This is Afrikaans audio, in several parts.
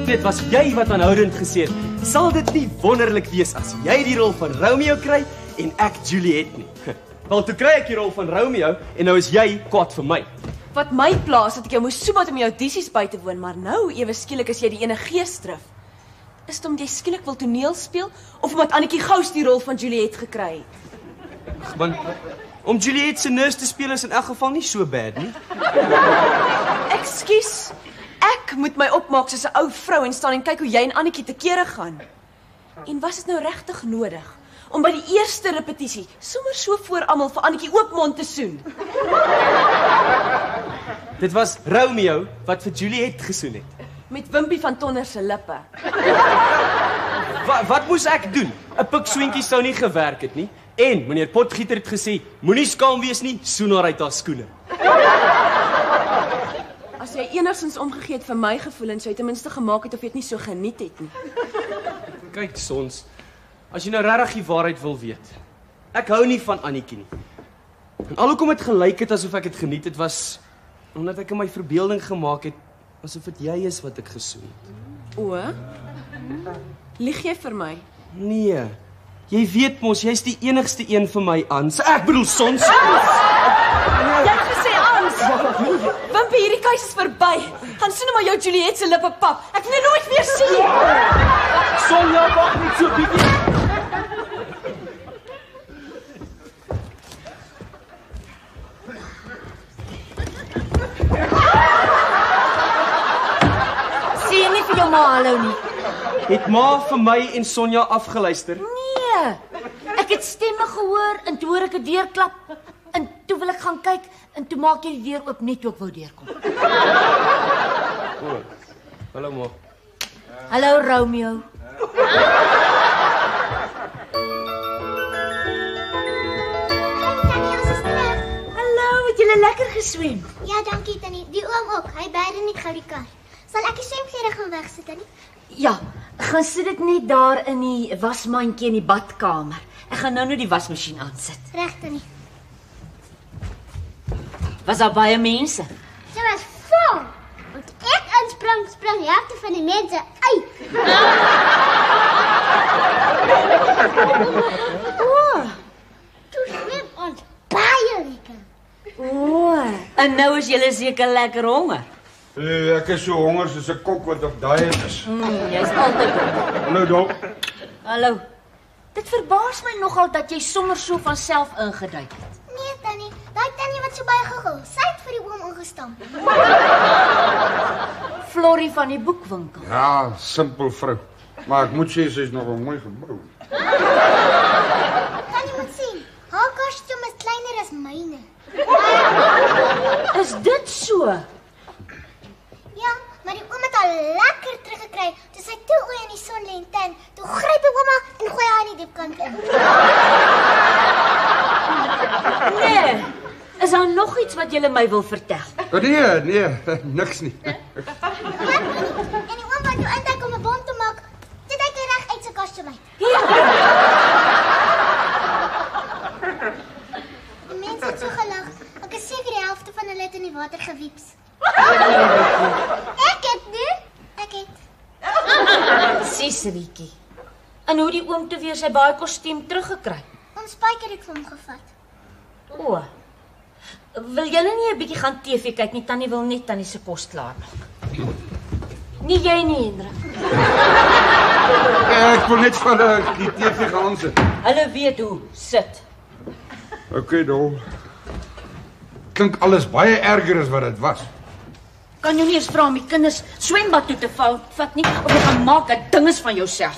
Dit was jy wat aanhoudend gesê het, sal dit nie wonderlik wees as jy die rol van Romeo kry en ek Juliet nie. Wel, toe kry ek die rol van Romeo en nou is jy kwaad vir my. Wat my plaas dat ek jou moes soemat om jou audisies by te woon, maar nou ewe skielik is jy die ene geesdrif. Is dit omdat jy skielik wil toneel speel of omdat Annetjie Gous die rol van Juliet gekry het? Want om Juliet se nurse te speel is in elk geval nie so bad nie. Ekskuus. Ek moet my opmaak soos 'n ou vrou en staan en kyk hoe jy en Annetjie te kere gaan. En was dit nou regtig nodig om by die eerste repetisie sommer so voor almal vir Annetjie oopmond te soen? Dit was Romeo wat vir Juliet gesoen het. Met Wimpie van Tonder se lippe. Wat moes ek doen? 'n Pikswintjie sou nie gewerk het nie. En meneer Potgieter het gesê, moenie skaam wees nie, soen haar uit haar skoene. As jy enigstens omgegee het vir my gevoelens, sou jy ten minste gemaak het of jy dit nie so geniet het nie. Kyk, Sons, as jy nou regtig die waarheid wil weet. Ek hou nie van Annetjie nie. En alhoekom dit gelyk het asof ek dit geniet het, was omdat ek in my verbeelding gemaak het asof dit jy is wat ek gesoen het. O? Lieg jy vir my? Nee. Jy weet mos, jy's die enigste een vir my Ans. Ek bedoel Sons. Jy het gesê Ans. Wimpie, hierdie keis is verby. Gaan soen maar jou Juliet se lippe pap. Ek wil jou nooit weer sien. Sonja, wag net so bietjie. Sien nie vir jou ma hallo nie. Het ma vir my en Sonja afgeluister? Nee. Ek het stemme gehoor en toe hoor ek 'n deurklap en toe wil ek gaan kyk en toe maak jy die deur oop net toe ek wou deurkom. O. Hallo ma. Hallo Romeo. Hallo, het julle lekker geswem? Ja, dankie Tannie. Die oom ook. Hy beide net gou die kar. Sal ek die swemklere gaan wegsit, Tannie? Ja, gaan sit dit net daar in die wasmandjie in die badkamer. Ek gaan nou die wasmasjien aansit. Reg, Tannie. Was daar baie mense? Dit was vol. Want ek spring die helfte van die mense uit. O, Toe swem ons baie lekker. o, en nou is julle seker lekker honger. Ek is so honger soos 'n kok wat op diet is. Jy's altyd. Hallo Dok. Hallo. Dit verbaas my nogal dat jy sommer so van self ingeduik het. Nee, Tannie. Daai Tannie wat so baie gegil. Sy het vir die oom ingestamp. Florie van die boekwinkel. Ja, simpel vrou. Maar ek moet sê sy's nogal mooi gebou. Tannie moet sien. Haar kostuum is kleiner as myne. Is dit so? Ja, maar die oom het al lekker teruggekry. Toe sy toe oë in die son lê en tan, toe gryp die ouma en gooi haar in die diep kant in. Nee. Is daar nog iets wat julle my wil vertel? Nee, niks nie. En die oom wat toe induik om 'n bom te maak, dit hy reg uit sy kostuum uit. Die mense het so gelag. Ek is seker die helfte van hulle het in die water gewieps. Ek het nie. Ek het. Sisrietjie. En hoe die oom toe weer sy baie kostuum teruggekry? Ons spyker het vir hom gevat. O. Wil julle nie 'n bietjie gaan TV kyk nie? Tannie wil net Tannie se kos klaar maak. Nie jy nie, Hendrik. Ek wil net van die TV gaan sit. Hulle weet hoe. Sit. Okay, Dol. Klink alles baie erger as wat dit was. Kan jy nie eens vra om die kinders swembad toe te vat nie? Of jy gaan maak 'n dinges van jouself?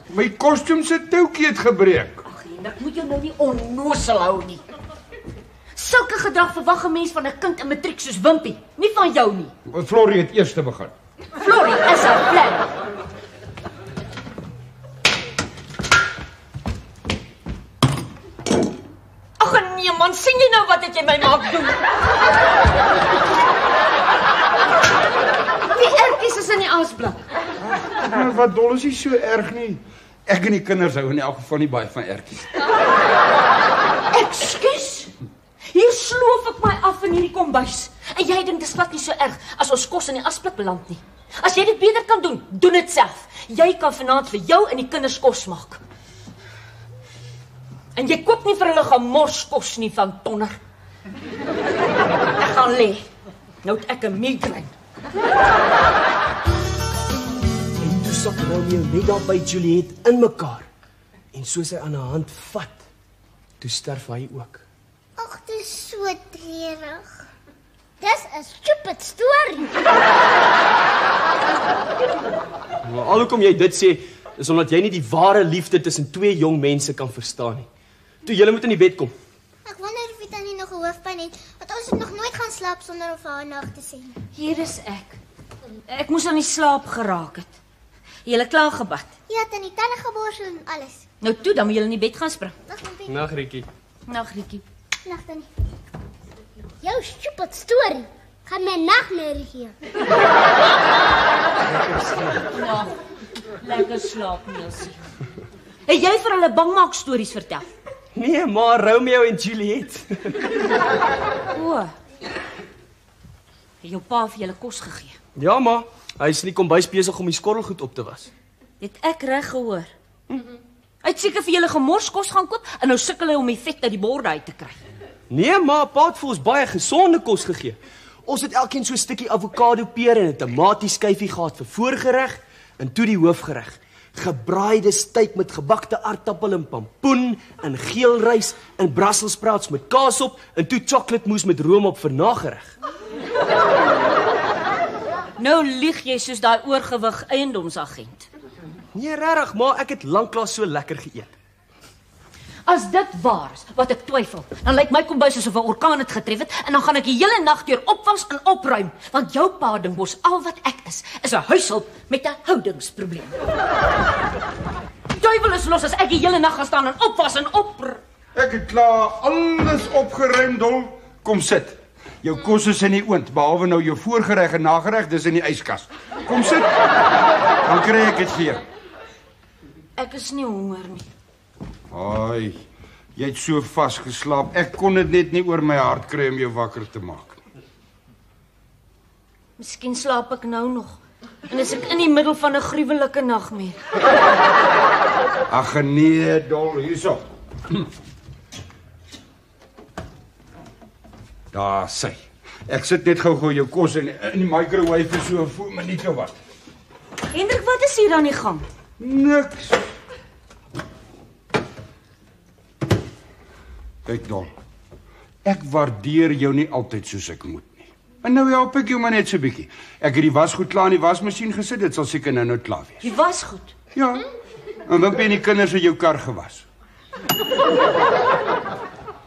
My kostuum se toutjie het gebreek. Ag, Hendrik, moet jou nou nie onnosel hou nie. Sulke gedrag verwag 'n mens van 'n kind in matriek soos Wimpie, nie van jou nie. Florie het eers te begin. Florie is 'n plek. Ag nee man, sien jy nou wat het jy my maak doen? Die ertjies is in die asblik. Maar wat Dol is nie so erg nie. Ek en die kinders hou in elk geval nie baie van ertjies. Ekskuus. Hier sloof ek my af in hierdie kombuis. En jy dink dis glad nie so erg as ons kos in die asblik beland nie. As jy dit beter kan doen, doen dit self. Jy kan vanaand vir jou en die kinders kos maak. En jy koop nie vir hulle gemorskos nie van Tonner. Ek gaan lê. Nou het ek 'n migraine. En toe sak Romeo net daar by Juliet in mekaar. En soos hy aan haar hand vat, toe sterf hy ook. Ag, dit is so treurig. Dis 'n stupid storie. Maar alhoekom jy dit sê, is omdat jy nie die ware liefde tussen twee jong mense kan verstaan nie. Toe julle moet in die bed kom. Ek wonder of dit dan nie nog 'n hoofpyn het, want ons het nog nooit gaan slaap sonder om vir haar nag te sien. Hier is ek. Ek moes aan die slaap geraak het. Julle klaar gebad. Jy het in die tande geborsel en alles. Nou toe, dan moet julle in die bed gaan spring. Nag, Lampie. Nag, Rikkie. Nag, Rikkie. Nag, Tannie. Jou stupid storie gaan my nagmerrie gee. Ja, lekker slaap, Nielsie. Het jy vir hulle bangmaak stories vertel? Nee, maar Romeo en Juliet. O. Het jou pa vir julle kos gegee? Ja, maar hy is in die kombuis besig om die skorrelgoed op te was. Het ek reg gehoor? Hy het seker vir julle gemorskos gaan koop en nou sukkel hy om die vet uit die borde uit te kry. Nee, maar pa het vir ons baie gesonde kos gegee. Ons het elkeen so 'n stukkie avokado peer en 'n tomatieskyfie gehad vir voorgereg en toe die hoofgereg. Gebraaide steak met gebakte aardappel en pampoen en geel rys en Brussels sprouts met kaas op en toe chocolate mousse met room op vir nagereg. Nou lieg jy soos daai oorgewig eiendomsagent. Nee, regtig, maar ek het lanklaas so lekker geëet. As dit waar is, wat ek twyfel, dan lyk my kombuis asof 'n orkaan het getref het en dan gaan ek die hele nag deur opwas en opruim, want jou pa dink mos al wat ek is 'n huishulp met 'n houdingsprobleem. Duiwel is los as ek die hele nag gaan staan en opwas en opruim. Ek het klaar alles opgeruim, Dol. Kom sit. Jou kos is in die oond, behalwe nou jou voorgereg en nagereg, dis in die yskas. Kom sit. Dan kry ek dit vir jou. Ek is nie honger nie. Ai, jy het so vas geslaap. Ek kon dit net nie oor my hart kry om jou wakker te maak. Miskien slaap ek nou nog. En is ek in die middel van 'n gruwelike nagmerrie. Ag nee, Dol, hierso. Daar sê. Ek sit net gou jou kos in die microwave vir so 'n minuut of wat. Hendrik, wat is hier aan die gang? Niks. Kyk Dol. Ek waardeer jou nie altyd soos ek moet nie. En nou help ek jou maar net so bietjie. Ek het die wasgoed klaar in die wasmasjien gesit, dit sal seker nou klaar wees. Jy was goed. Ja. En dan ben die kinders in jou kar gewas.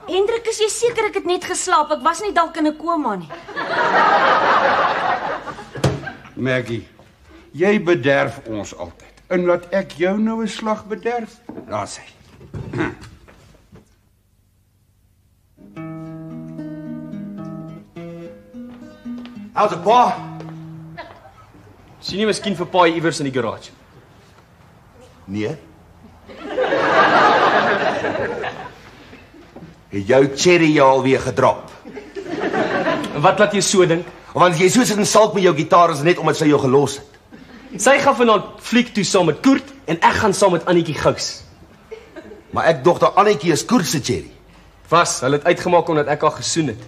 Hendrik, is jy seker ek het net geslaap? Ek was nie dalk in 'n koma nie. Maggie, jy bederf ons altyd. En laat ek jou nou 'n slag bederf? Daar sê. Hou's dit, pa? Sien jy miskien vir pa iewers in die garage? Nee. Het jou cherry jou alweer gedrop? En wat laat jy so dink? Want jy so sit en salk met jou gitaar is net omdat sy jou gelos het. Sy gaan vanaand fliek toe saam met Koert en ek gaan saam met Annetjie Gous. Maar ek dogter Annetjie is Koert se cherry. Was, hulle het uitgemaak omdat ek haar gesoen het.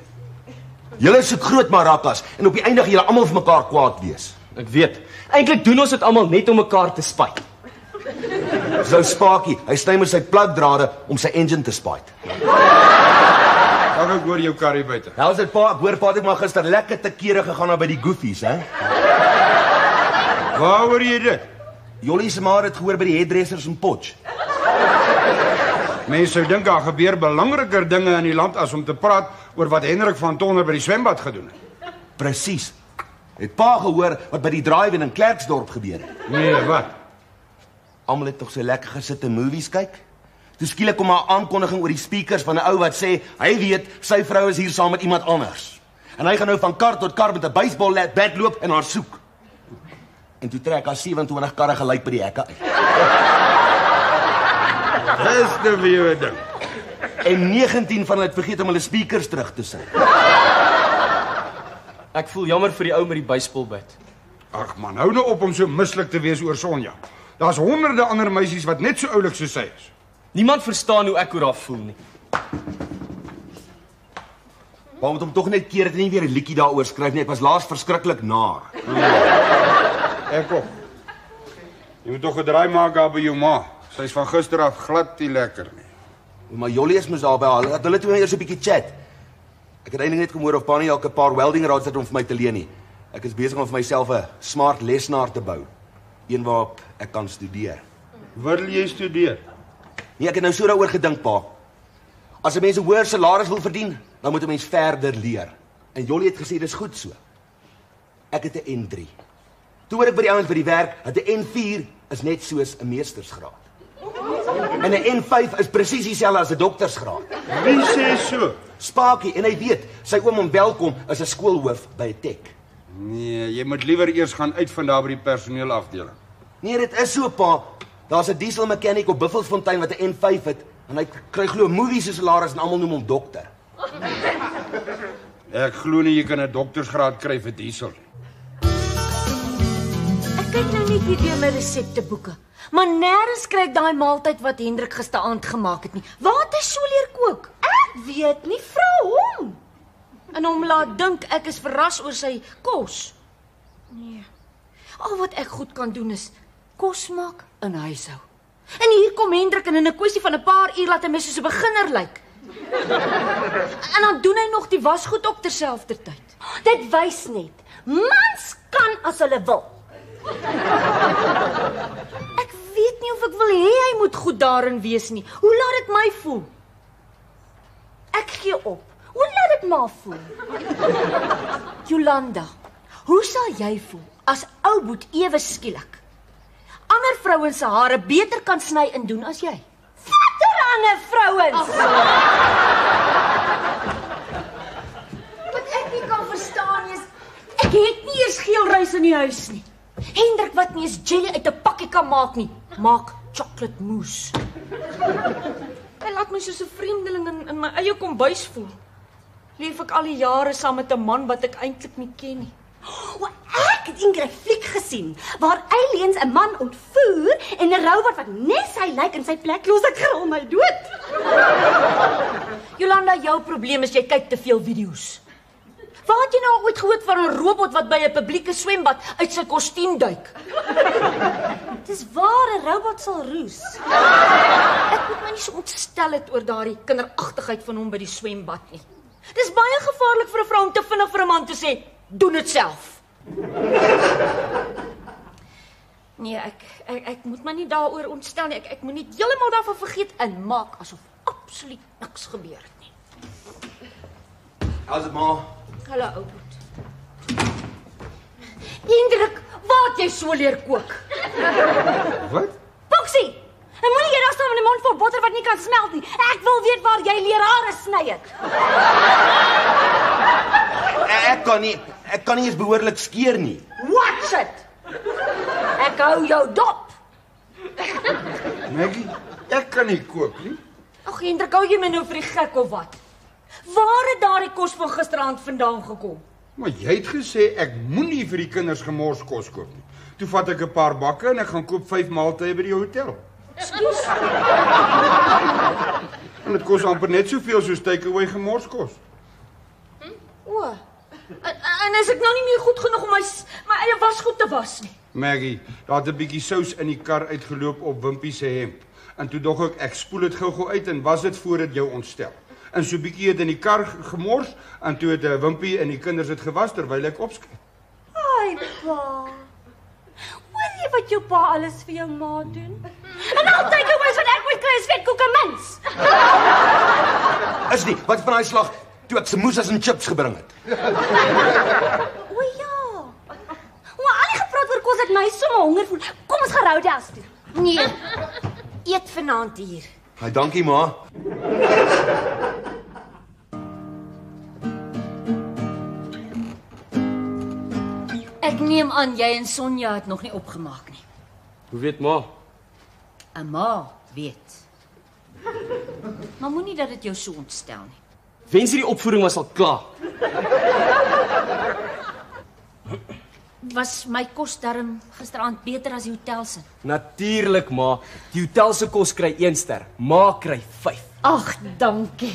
Julle soek groot marakas en op die einde gaan julle almal vir mekaar kwaad wees. Ek weet. Eintlik doen ons dit almal net om mekaar te spyt. So Spakie, hy sny met sy plugdrade om sy engine te spyt. Gaan ek hoor jou karry buite. How's dit pa? Ek hoor pa het maar gister lekker te kere gegaan na by die Goofies, hè? Waar hoor jy dit? Jollie se maar het gehoor by die hairdressers in Potch. Mense sou dink daar gebeur belangriker dinge in die land as om te praat oor wat Hendrik van Tonner by die swembad gedoen het. Presies. Het pa gehoor wat by die drive-in in Klerksdorp gebeur het? Nee, wat? Almal het tog so lekker gesit en movies kyk. Toe skielik kom 'n aankondiging oor die speakers van 'n ou wat sê hy weet sy vrou is hier saam met iemand anders. En hy gaan nou van kar tot kar met 'n baseballbat loop en haar soek. En toe trek haar 27 karre gelyk by die hekke uit. Dis nou weer 'n ding. En 19 van hulle het vergeet om hulle speakers terug te sit. Ek voel jammer vir die ou met die baseballbat. Ag man, hou nou op om so mislik te wees oor Sonja. Daar's honderde ander meisies wat net so oulik soos sy is. Niemand verstaan hoe ek oor haar voel nie. Maar moet hom tog net keer dat hy nie weer 'n liedjie daaroor skryf nie. Ek was laas verskriklik naar. Ek ook. Jy moet tog 'n draai maak daar by jou ma. Sy's van gister af glad nie lekker nie. Maar Jollie is mos daar by haar. Laat hulle toe eers 'n bietjie chat. Ek het eintlik net gehoor of Bonnie dalk 'n paar welding rods het om vir my te leen nie. Ek is besig om vir myself 'n smart lesenaar te bou. Een waarop ek kan studeer. Wil jy studeer? Nee, ek het nou so daaroor gedink, pa. As 'n mens 'n hoër salaris wil verdien, dan moet 'n mens verder leer. En Jollie het gesê dis goed so. Ek het 'n N3. Toe hoor ek by die ouens by die werk dat 'n N4 is net soos 'n meestersgraad. En 'n N5 is presies dieselfde as 'n doktersgraad. Wie sê so? Spakie, en hy weet, sy oom hom welkom as 'n skoolhoof by 'n tech. Nee, jy moet liewer eers gaan uitvind daar by die personeelafdeling. Nee, dit is so, pa. Daar's 'n diesel mechanic op Buffelsfontein wat 'n N5 het en hy kry glo movies se salaris en almal noem hom dokter. Ek glo nie jy kan 'n doktersgraad kry vir diesel. Ek kyk nou net hier deur my resepteboeke. Maar nêrens kry ek daai maaltyd wat Hendrik gisteraand gemaak het nie. Waar het hy so leer kook? Ek weet nie, vra hom. En hom laat dink ek is verras oor sy kos. Nee. Al wat ek goed kan doen is kos maak in huishou. En hier kom Hendrik en in 'n kwessie van 'n paar uur laat hy my soos 'n beginner lyk. En dan doen hy nog die wasgoed op terselfdertyd. Dit wys net, mans kan as hulle wil. Ek weet nie of ek wil hê hy moet goed daarin wees nie. Hoe laat dit my voel? Ek gee op. Hoe laat dit maar voel? Jolanda, hoe sal jy voel as ou boet ewe skielik ander vrouens se hare beter kan sny en doen as jy? Watter ander vrouens? Wat ek nie kan verstaan is, ek het nie eers geelrys in die huis nie. Hendrik wat nie eens jelly uit 'n pakkie kan maak nie, maak chocolate mousse. Hy laat my soos 'n vreemdeling in my eie kombuis voel. Leef ek al die jare saam met 'n man wat ek eintlik nie ken nie. Ek het eendag 'n fliek gesien waar aliens 'n man ontvoer en 'n robot wat net sy lyk in sy plek los ek gril my dood. Jolanda, jou probleem is jy kyk te veel video's. Waar het jy nou ooit gehoor van 'n robot wat by 'n publieke swembad uit sy kostuum duik? Dis waar 'n robot sal roes. Ek moet my nie so ontstel het oor daardie kinderagtigheid van hom by die swembad nie. Dis baie gevaarlik vir 'n vrou om te vinnig vir 'n man te sê, doen dit self. Nee, ek moet my nie daaroor ontstel nie. Ek moet nie heeltemal daarvan vergeet en maak asof absoluut niks gebeur het nie. How's it, ma? Hallo, ou boet. Hendrik, waar het jy so leer kook? Wat? Boxie, en moenie jy daar staan met 'n mond vol botter wat nie kan smelt nie. Ek wil weet waar jy leer hare sny het. Ek kan nie eens behoorlik skeer nie. Watch it! Ek hou jou dop. Maggie, ek kan nie kook nie. Ag Hendrik, hou jy my nou vir die gek of wat? Waar het daardie kos van gisteraand vandaan gekom? Maar jy het gesê ek moenie vir die kinders gemors kos koop nie. Toe vat ek 'n paar bakke en ek gaan koop 5 maaltye by die hotel. Ekskuus. En dit kos amper net soveel soos takeaway gemors kos. O. En is ek nou nie meer goed genoeg om my eie wasgoed te was nie? Maggie, daar het 'n bietjie sous in die kar uitgeloop op Wimpie se hemp. En toe dog ek spoel dit gou-gou uit en was dit voor dit jou ontstel. En so bietjie het in die kar gemors en toe het Wimpie en die kinders dit gewas terwyl ek opskryf. Ai pa. Hoor jy wat jou pa alles vir jou ma doen? En altyd hoe wat ek ooit kry is vetkoek en mens. Is nie, wat van daai slag toe ek samosas en chips gebring het? O ja. Maar al die gepraat oor kos het my so honger voel. Kom ons gaan Roadhouse toe. Nee. Eet vanaand hier. Hey, dankie ma. Ek neem aan jy en Sonja het nog nie opgemaak nie. Hoe weet ma? 'n Ma weet. Maar moenie dat dit jou so ontstel nie. Wens die opvoering was al klaar. Was my kos darm gisteraand beter as die hotel se? Natuurlik, ma. Die hotel se kos kry 1 ster. Ma kry 5. Ag, dankie.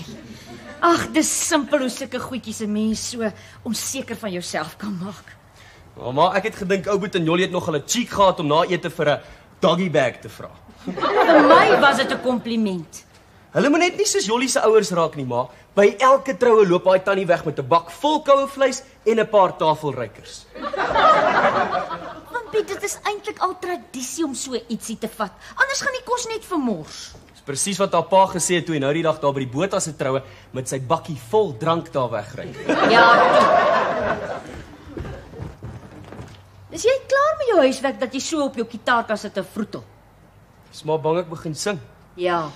Ag, dis simpel hoe sulke goedjies 'n mens so onseker van jouself kan maak. Ma, ek het gedink ou Boet en Jolly het nog hulle cheek gehad om na ete vir 'n doggy bag te vra. Vir my was dit 'n kompliment. Hulle moet net nie soos Jolly se ouers raak nie, ma. By elke troue loop daai tannie weg met 'n bak vol koue vleis en 'n paar tafelrykers. Want Piet, dit is eintlik al tradisie om so ietsie te vat. Anders gaan die kos net vermors. Dis presies wat haar pa gesê het toe hy nou die dag daar by die Botha se troue met sy bakkie vol drank daar wegry. Ja. Is jy klaar met jou huiswerk dat jy so op jou gitaar kan sit en vroetel? Dis maar bang ek begin sing. Ja.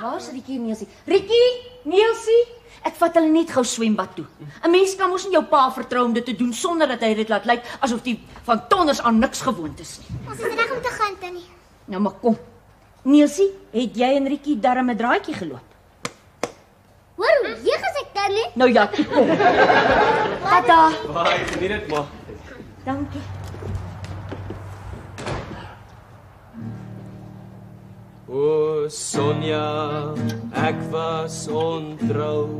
Waar is Rikkie en Nielsie? Rikkie, Nielsie, ek vat hulle net gou swembad toe. 'n Mens kan mos nie jou pa vertrou om dit te doen sonder dat hy dit laat lyk asof die van tonners aan niks gewoond is nie. Ons is reg om te gaan, Tannie. Nou maar kom. Nielsie, het jy en Rikkie darm 'n draaitjie geloop? Hoor, jy gesê Tannie? Nou ja, toe kom. Tata. Baie, geniet dit, ma. Dankie. O Sonja, ek was ontrou.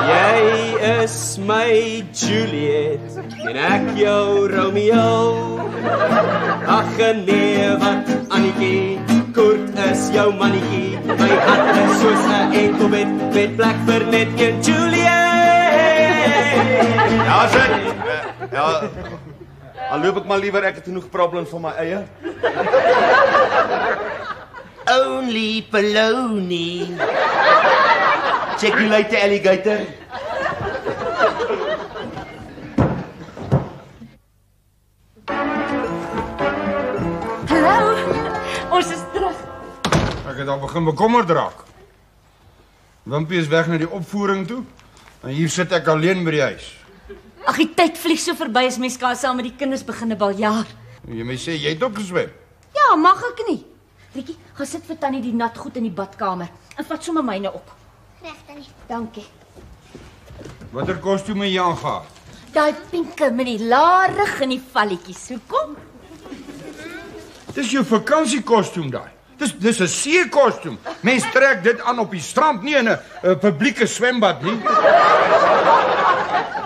Jy is my Juliet en ek jou Romeo. Ag nee, wat Annetjie, Kurt is jou mannetjie. My hart is soos 'n enkelbed, met plek vir net een Juliet. Ja, sit. Ja. Al loop ek maar liewer, ek het genoeg problems van my eie. Only Polony. Check you later, alligator. Hallo. Ons is terug. Ek het al begin bekommerd raak. Wimpie is weg na die opvoering toe. En hier sit ek alleen by die huis. Ag, die tyd vlieg so verby as mens kan saam met die kinders begin baljaar. Jy my sê jy het ook geswem. Ja, mag ek nie. Rikkie, gaan sit vir Tannie die nat goed in die badkamer en vat sommer myne op. Reg, Tannie. Dankie. Watter kostuum het jy aangehad? Daai pinke met die larig en die valletjies. Hoekom? Dis jou vakansiekostuum daai. Dis 'n see-kostuum. Mens trek dit aan op die strand, nie in 'n publieke swembad nie.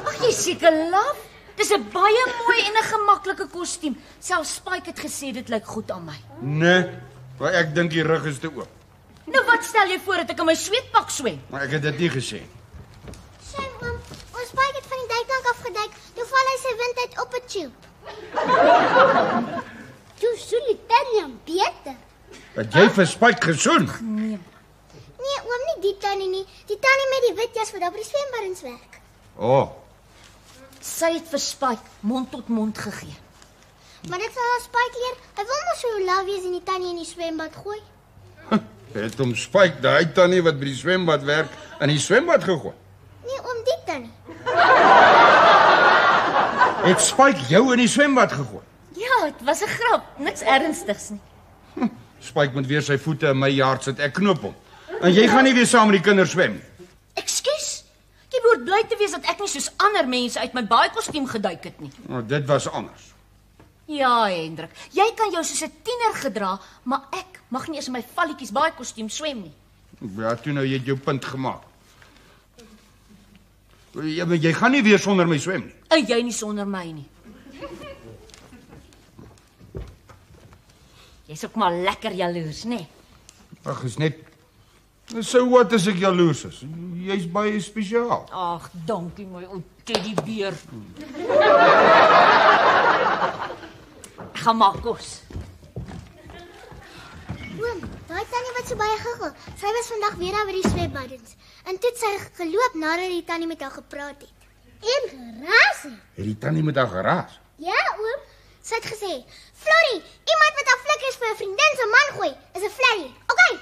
Ag, jy seker laf. Dis 'n baie mooi en 'n gemaklike kostuum. Selfs Spike het gesê dit lyk goed aan my. Nee, maar ek dink die rug is te oop. Nou wat stel jy voor dat ek in my sweetpak swem? Maar ek het dit nie gesê. Shame, oom. Ons Spike het van die duikplank afgeduik. Toe val hy sy wind uit op 'n tube. Toe soen die Tannie hom beter. Het jy vir Spike gesoen? Nee, oom, nie die Tannie nie. Die Tannie met die wit jas wat daar by die swembaddens werk. Oh, Sy het vir Spike mond tot mond gegee. Maar dit sal haar Spike leer. Hy wil mos so laf wees en die Tannie in die swembad gooi. het hom Spike, daai tannie wat by die swembad werk, in die swembad gegooi. Nee, oom, die Tannie. Het Spike jou in die swembad gegooi? Ja, dit was 'n grap, niks ernstigs nie. Spike moet weer sy voete in my yard sit, ek knoop hom. En jy gaan nie weer saam met die kinders swem nie. Ekskuus. Jy behoort bly te wees dat ek nie soos ander mense uit my baadkostuum geduik het nie. Nou, dit was anders. Ja, Hendrik, jy kan jou soos 'n tiener gedra, maar ek mag nie eens in my valletjies baadkostuum swem nie. Ja, toe nou, jy het jou punt gemaak. Jy gaan nie weer sonder my swem nie. En jy nie sonder my nie. Jy's ook maar lekker jaloers, né? Nee? Ag, is net... So wat as ek jaloers is? Jy's baie spesiaal. Ag, dankie my ou teddybeer. Gaan maak kos. Oom, daai Tannie wat so baie giggel. Sy was vandag weer daar by die swembaddens. En toe het sy geloop nadat die Tannie met haar gepraat het. En geraas het. Het die tannie met haar geraas? Ja, oom. Sy het gesê, Florie, iemand wat haar flikkers vir 'n vriendin se man gooi, is 'n flerry. Okay.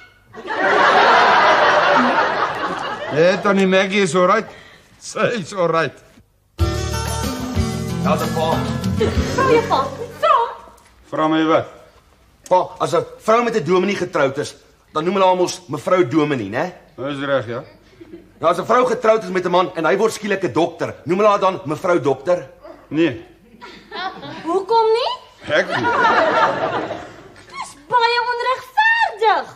Nee, tannie Maggie is alright. Sy is alright. Daar's 'n pa. Vra jou pa, vra. Vra my wat? Pa, as 'n vrou met 'n dominee getroud is, dan noem hulle hom mevrou Dominee, né? Dis reg, ja. Nou as 'n vrou getroud is met 'n man en hy word skielik 'n dokter, noem hulle haar dan mevrou dokter? Nee, Hoekom nie? ek nie. Dis baie onregverdig.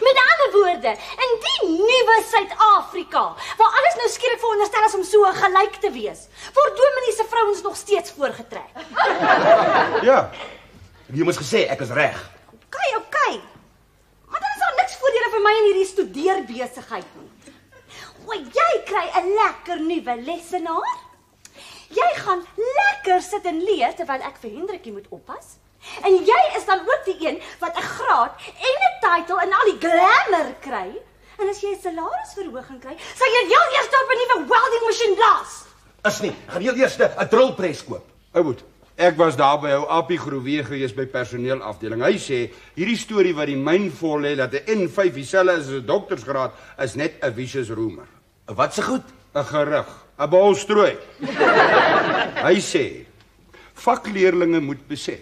Met ander woorde, in die nuwe Suid-Afrika, waar alles nou skielik veronderstel is om so gelyk te wees, word dominee se vrouens nog steeds voorgetrek. Ja, Jy moes gesê ek is reg. Okay. Maar dan is daar niks voordele vir my in hierdie studeerbesigheid nie. O, jy kry 'n lekker nuwe lesenaar. Jy gaan lekker sit en leer terwyl ek vir Hendrikie moet oppas. En jy is dan ook die een wat 'n graad en 'n titel en al die glamour kry. En as jy 'n salarisverhoging kry, sal jy heel eers op 'n nuwe welding masjien blaas. Is nie. Ek gaan heel eers 'n drillpres koop. Ouboet, ek was daar by ou Appie Groewe gewees by personeelafdeling. Hy sê, hierdie storie wat die myn vol lê dat 'n N5 dieselfde is as 'n doktersgraad is net 'n vicious rumor. Wat se goed? 'n Gerug, 'n bolstrooi. Hy sê, vakleerlinge moet besef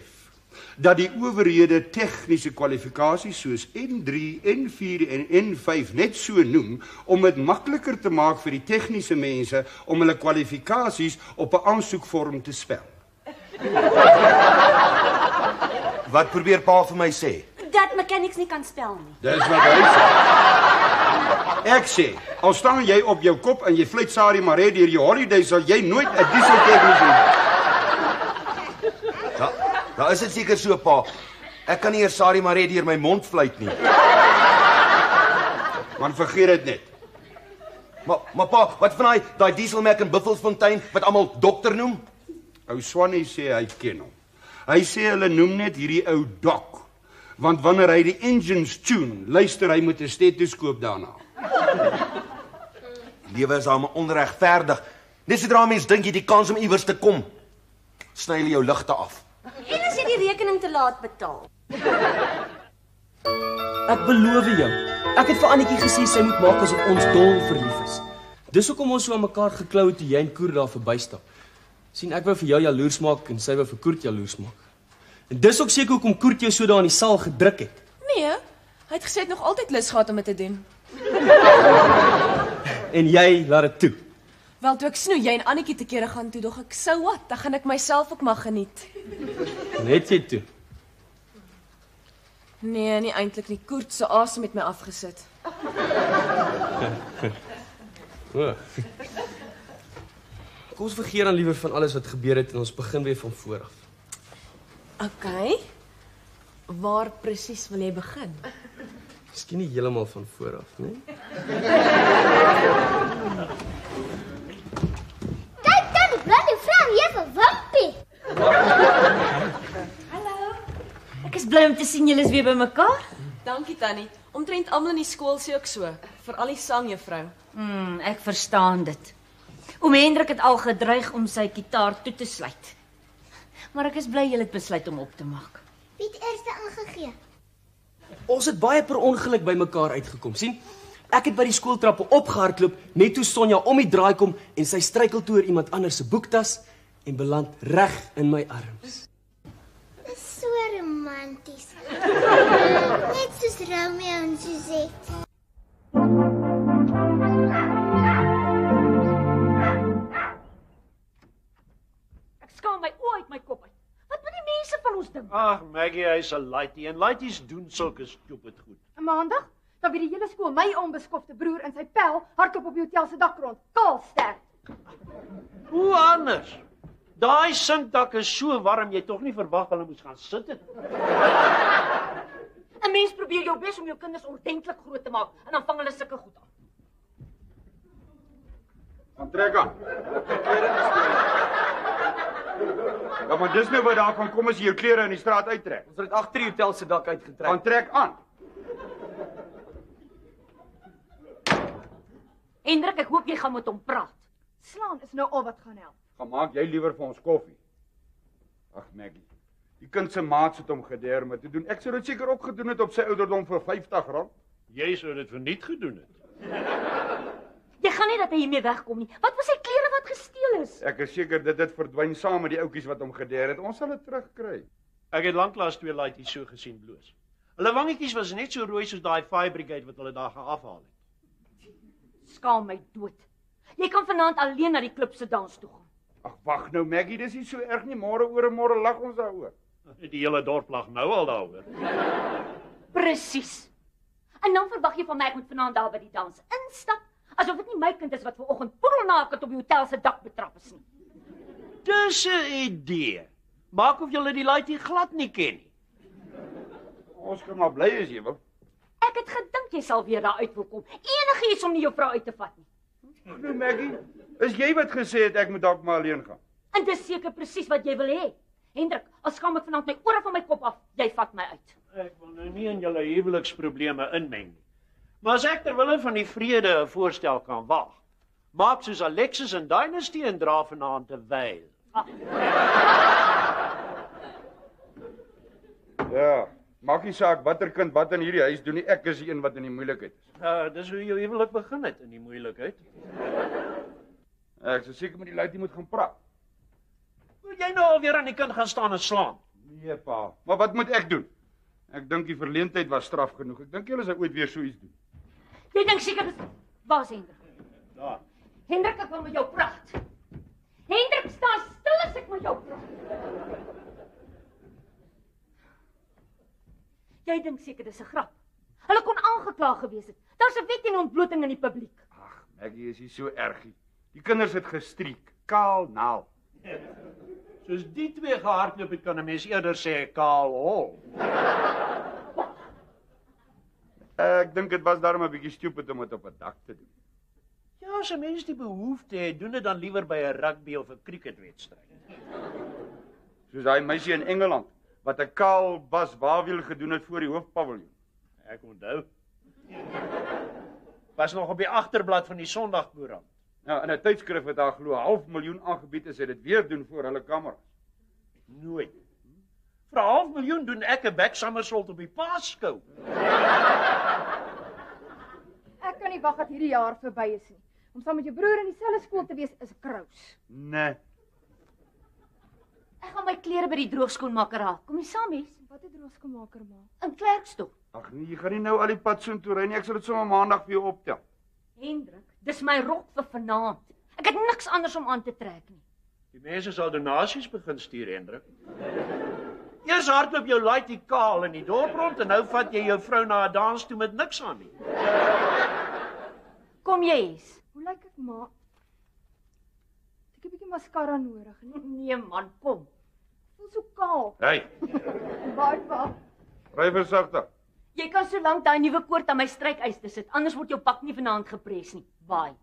dat die owerhede tegniese kwalifikasies soos N3, N4 en N5 net so noem om dit makliker te maak vir die tegniese mense om hulle kwalifikasies op 'n aansoekvorm te spel. Wat probeer pa vir my sê? Dat mechanics nie kan spel nie. Dis wat hy sê. Ek sê, al staan jy op jou kop en jy vlieg Sari Maree deur jou holiday, sal jy nooit 'n diesel tegnies hê. Nou is dit seker so, pa. Ek kan nie eers Sari Maree deur my mond fluit nie. Man, vergeet dit net. Maar pa, wat van daai dieselmerk in Buffelsfontein wat almal dokter noem? Ou Swannie sê hy ken hom. Hy sê hulle noem net hierdie ou Doc, want wanneer hy die engines tune, luister hy met 'n stetoskoop daarna. Lewe is almal onregverdig. Net sodra mens dink jy die kans om iewers te kom, sny hulle jou ligte af. En as jy die rekening te laat betaal. Ek beloof jou. Ek het vir Annetjie gesê sy moet maak asof ons dol verlief is. Dis hoekom ons so aan mekaar geklou het toe jy en Koer daar verbystap. Sien, ek wou vir jou jaloers maak en sy wou vir Koert jaloers maak. En dis ook seker hoekom Koert jou so daar in die saal gedruk het. Nee, hy het gesê hy het nog altyd lus gehad om dit te doen. En jy laat dit toe. Wel, toe ek snoe jy en Annetjie te kere gaan toe, dog ek, so wat, dan gaan ek myself ook mag geniet. Net jy toe. Nee, nie eintlik nie. Koert se asem het my afgesit. Oh. Kom ons vergeet dan liewer van alles wat gebeur het en ons begin weer van voor af. Okay. Waar presies wil jy begin? Miskien nie heeltemal van voor af, nee? Kyk dan, die blinde vrou hier vir Wimpie. Ek is bly om te sien julle is weer bymekaar. Dankie Tannie. Omtrent almal in die skool sê ook so, veral die sangjuffrou. Ek verstaan dit. Oom Hendrik het al gedreig om sy gitaar toe te sluit. Maar ek is bly julle het besluit om op te maak. Wie het eerste aangegee? Ons het baie per ongeluk by mekaar uitgekom, sien? Ek het by die skooltrappe opgehardloop net toe Sonja om die draai kom en sy struikel toe oor iemand anders se boektas en beland reg in my arms. Dis so romanties. Net soos Romeo en Suzette. Ek skaam my oë uit my kop uit. Wat moet die mense van ons dink? Ag, Maggie, hy's 'n laaitie en laaities doen sulke stupid goed. Maandag, dan weet die hele skool my onbeskofte broer in sy pel hardloop op die hotel se dak rond. Kaalsterk. Hoe anders? Daai sinkdak is so warm, jy tog nie verwag hulle moes gaan sit het. 'n Mens probeer jou bes om jou kinders ordentlik groot te maak en dan vang hulle sulke goed aan. Dan trek aan. Ja, maar dis nou wat daarvan kom as jy jou klere in die straat uittrek. Ons het agter die hotel se dak uitgetrek. Dan trek aan. Hendrik, ek hoop jy gaan met hom praat. Slaan is nou al wat gaan help. Gaan maak jy liewer vir ons koffie. Ag Maggie. Die kind se maat het hom gederme te doen. Ek sou dit seker ook gedoen het op sy ouderdom vir R50. Jy sou dit verniet gedoen het. Jy gaan nie dat hy hiermee wegkom nie. Wat was sy klere wat gesteel is? Ek is seker dit het verdwyn saam met die ouetjies wat hom geder het. Ons sal dit terugkry. Ek het lanklaas twee laaities so gesien bloos. Hulle wangetjies was net so rooi soos daai fire brigade wat hulle daar gaan afhaal het. Skaam my dood. Jy kan vanaand alleen na die klub se dans toe gaan. Ag, wag nou Maggie, dis nie so erg nie. Môre oor en môre lag ons daaroor. Die hele dorp lag nou al daaroor. Presies. En dan verwag jy van my ek moet vanaand daar by die dans instap, asof dit nie my kind is wat vanoggend poedelnaak op die hotel se dak betrap is nie. Dis 'n idee. Maak of julle die laaitjie glad nie ken nie. Ons kan maar bly as jy wil. Ek het gedink jy sal weer daar uit wil kom. Enigiets om nie jou vrou uit te vat nie. Ag nee Maggie, is jy wat gesê het ek moet dalk maar alleen gaan? En dis seker presies wat jy wil hê. Hendrik, al skam ek vanaand my ore van my kop af, jy vat my uit. Ek wil nou nie in julle huweliksprobleme inmeng nie. Maar as ek ter wille van die vrede 'n voorstel kan waag, maak soos Alexis en Dynasty en dra vanaand 'n veil. Ja, maak nie saak watter kind wat in hierdie huis doen nie, ek is die een wat in die moeilikheid is. Dis hoe jou huwelik begin het in die moeilikheid. Ek sou seker met die luitie moet gaan praat. Moet jy nou alweer aan die kind gaan staan en slaan? Nee pa, maar wat moet ek doen? Ek dink die verleentheid was straf genoeg. Ek dink julle sal ooit weer so iets doen. Jy dink seker dis waar's Hendrik? Daar. Hendrik, ek wil met jou praat. Hendrik, staan stil as ek met jou praat. Jy dink seker dis 'n grap. Hulle kon aangekla gewees het. Daar's 'n wet teen ontbloting in die publiek. Ag, Maggie is nie so ergie. Die kinders het gestriek, kaal naal. Soos die twee gehardloop het, kan 'n mens eerder sê kaal hol. Ek dink dit was daarom 'n bietjie stupid om dit op 'n dak te doen. Ja, as 'n mens die behoefte het, doen dit dan liewer by 'n rugby of 'n cricketwedstryd. Soos daai meisie in Engeland wat 'n kaal bas wawiel gedoen het voor die hoofpaviljoen. Ek onthou. Was nog op die agterblad van die Sondagkoerant. Nou, in 'n tydskrif het daar glo 500.000 aangebied as hy dit weer doen voor hulle kameras. Nooit. Vir 500.000 doen ek 'n back somersault op die Paasskou. Ek kan nie wag dat hierdie jaar verby is nie. Om saam met jou broer in dieselfde skool te wees is 'n krous. Nee. Ek gaan my klere by die droogskoenmaker haal. Kom jy saam, Mies? Wat het droogskoenmaker maak? In Klerksdorp. Ag nee, jy gaan nie nou al die pad soontoe ry nie. Ek sal dit sommer maandag vir jou optel. Hendrik, dis my rok vir vanaand. Ek het niks anders om aan te trek nie. Die mense sal donasies begin stuur, Hendrik. Eers hardloop jou laaitjie kaal in die dorp rond en nou vat jy jou vrou na 'n dans toe met niks aan nie. Kom jy eens? Hoe lyk ek maar? Ek het 'n bietjie mascara nodig. Nee man, kom. Voel so kaal. Hey, Baie. ry versigtig. Jy kan so lank daai nuwe koord aan my strykyster sit, anders word jou pak nie vanaand gepres nie. Baai.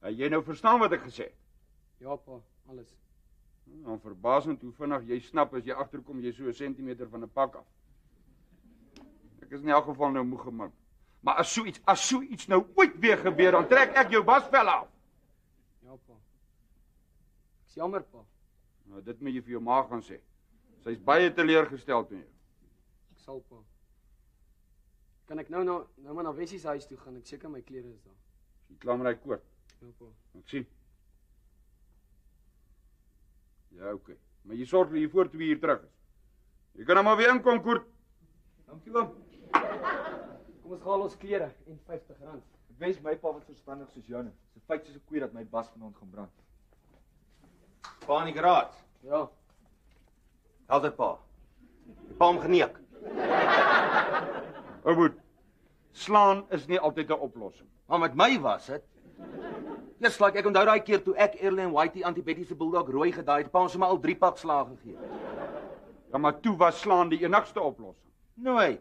Jy nou verstaan wat ek gesê het? Ja pa, alles. Dan verbaasend hoe vinnig jy snap as jy agterkom jy so 'n sentimeter van 'n pak af. Ek is in elk geval nou moeg gemak. Maar as so iets nou ooit weer gebeur, dan trek ek jou basvel af. Ja pa. Ek's jammer pa. Nou dit moet jy vir jou ma gaan sê. Sy's baie teleurgesteld in jou. Ek sal pa. Kan ek nou maar na Wessie se huis toe gaan? Ek seker my klere is daar. Jy klaar met daai koord. Ja pa. Ek sien. Ja, okay. Maar jy sorg dat jy voor 2 uur terug is. Jy kan nou maar weer inkom, Koert. Dankie oom. Kom ons haal ons klere en R50. Ek wens my pa wat verstandig soos joune. Dis 'n feit soos 'n koei dat my bas vanaand gaan brand. Pa in die garage. Ja. Helder pa. Die pa hom geneek. Ou boet. Slaan is nie altyd 'n oplossing. Maar met my was dit. Yes, like ek onthou daai keer toe ek Erlen Whitey Anti-Betty se bulldog rooi gedaai het, pa ons sommer al 3 pak slaag gegee. Ja, maar toe was slaan die enigste oplossing. Nooit.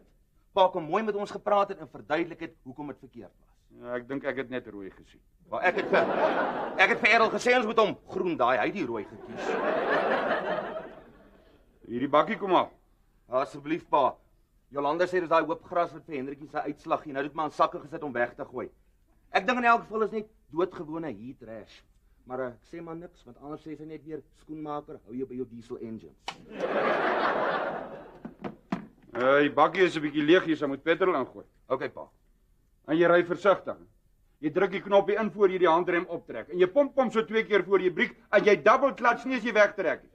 Pa kom mooi met ons gepraat het en verduidelik het hoekom dit verkeerd was. Ja, ek dink ek het net rooi gesien. Maar ek het vir Errol gesê ons moet hom groen daai, hy het die rooi gekies. Hierdie bakkie kom af. Asseblief pa. Jolanda sê dis daai hoop gras wat vir Hendrikie se uitslag gee. Nou het maar in sakke gesit om weg te gooi. Ek dink in elk geval is net doodgewone heat rash. Maar ek sê maar niks want anders sê sy net weer skoenmaker, hou jou by jou diesel engines. Die bakkie is 'n bietjie leeg, jy sal moet petrol ingooi. Okay pa. En jy ry versigtig. Jy druk die knoppie in voor jy die handrem optrek en jy pomp hom so 2 keer voor jy breek en jy double clutch nie as jy wegtrek nie.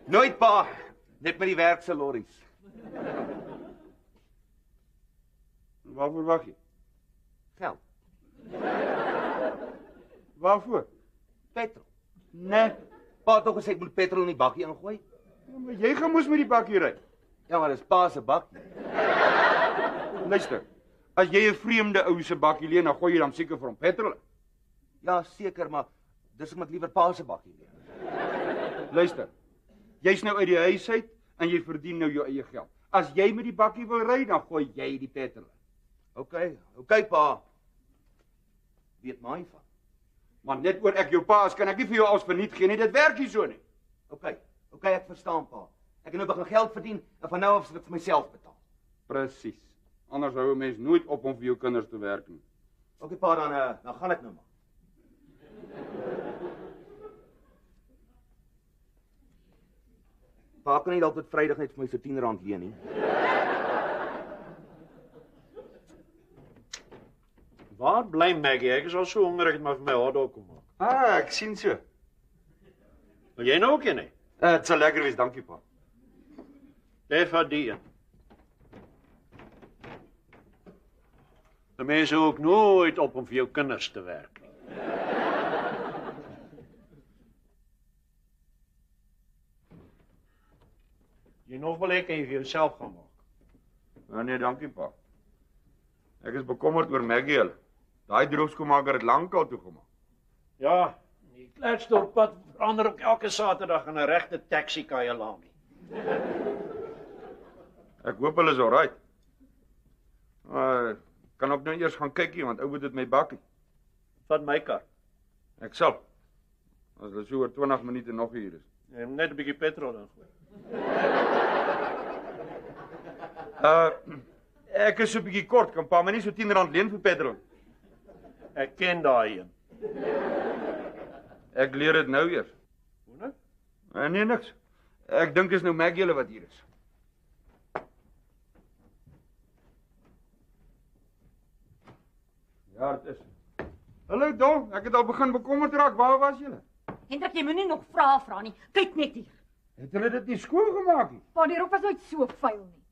Nooit pa. Net met die werk se lorries. Waarvoor wag jy? Geld. Waarvoor? Petrol. Nee. Pa het toch gesê ek moet petrol in die bakkie ingooi? Ja, maar jy gaan mos met die bakkie ry. Ja, maar dis pa se bakkie. Luister, as jy 'n vreemde ou se bakkie leen, dan gooi jy dan seker vir hom petrol. Ja, seker, maar dis omdat ek liewer pa se bakkie leen. Luister, jy's nou uit die huis uit en jy verdien nou jou eie geld. As jy met die bakkie wil ry, dan gooi jy die petrol. OK pa. Weet my van. Maar net oor ek jou pa is, kan ek nie vir jou als verniet gee nie. Dit werk nie so nie. OK, ek verstaan pa. Ek het nou begin geld verdien en van nou af sal ek vir myself betaal. Presies. Anders hou 'n mens nooit op om vir jou kinders te werk nie. OK pa, dan gaan ek nou maar. Pa kan nie dalk tot Vrydag net vir my so R10 leen nie. Waar bly Maggie? Ek is al so honger, ek het maar vir my hotdog kom maak. Ah, ek sien so. Wil jy nou ook een hê? Dit sal lekker wees, dankie pa. Lê vir die een. Die mense ook nooit op om vir jou kinders te werk nie. Jy nog wil ek vir jouself gaan maak. Nee, dankie pa. Ek is bekommerd oor Maggie hulle. Daai droogskoonmaker het lankal toegemaak. Ja, die Klerksdorp-pad verander ook elke Saterdag in 'n regte taxi-kajalami. Ek hoop hulle is alright. Kan ook nou eers gaan kykie, want ou moet dit my bakkie. Vat my kar. Ek sal. As hulle so oor 20 minute nog hier is. Net 'n bietjie petrol dan gooi. Ek is so 'n bietjie kort, kan pa my nie so R10 leen vir petrol. Ek ken daai een. Ek leer dit nou eers. Hoe nou? Nee, niks. Ek dink is nou Maggie hulle wat hier is. Ja, dit is. Hallo Don, ek het al begin bekommerd raak. Waar was julle? Hendrik, jy moenie nog vra nie. Kyk net hier. Het hulle dit nie skoon gemaak nie? Pa, die rok was nooit so vuil nie.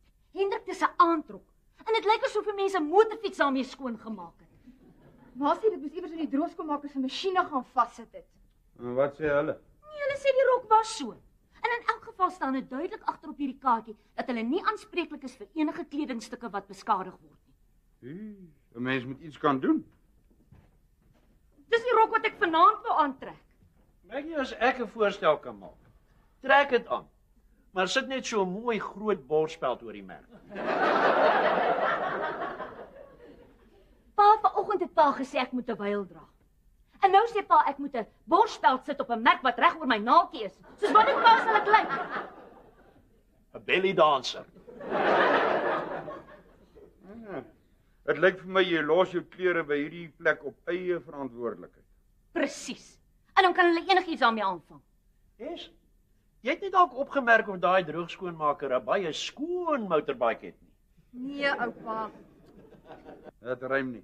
Hendrik, dis 'n aandrok. En dit lyk asof mense 'n motorfiets daarmee skoon gemaak het. Maar sê dit moes iewers in die droogskoonmaker se masjiene gaan vassit het. En wat sê hulle? Nee, hulle sê die rok was so. En in elk geval staan dit duidelik agter op hierdie kaartjie dat hulle nie aanspreeklik is vir enige kledingstukke wat beskadig word nie. 'n Mens moet iets kan doen. Dis die rok wat ek vanaand wou aantrek. Maggie, as ek 'n voorstel kan maak, trek dit aan. Maar sit net so 'n mooi groot borspeld oor die merk. Pa vanoggend het pa gesê ek moet 'n wyl dra. En nou sê pa ek moet 'n borspeld sit op 'n merk wat reg oor my naaltjie is. Soos wat dit pa sal ek lyk. 'n belly dancer. Dit lyk vir my jy los jou klere by hierdie plek op eie verantwoordelikheid. Presies. En dan kan hulle enigiets daarmee aanvang. Yes. Jy het nie dalk opgemerk of daai droogskoonmaker 'n baie skoon motorbike het nie. Nee, oupa. Dit rym nie.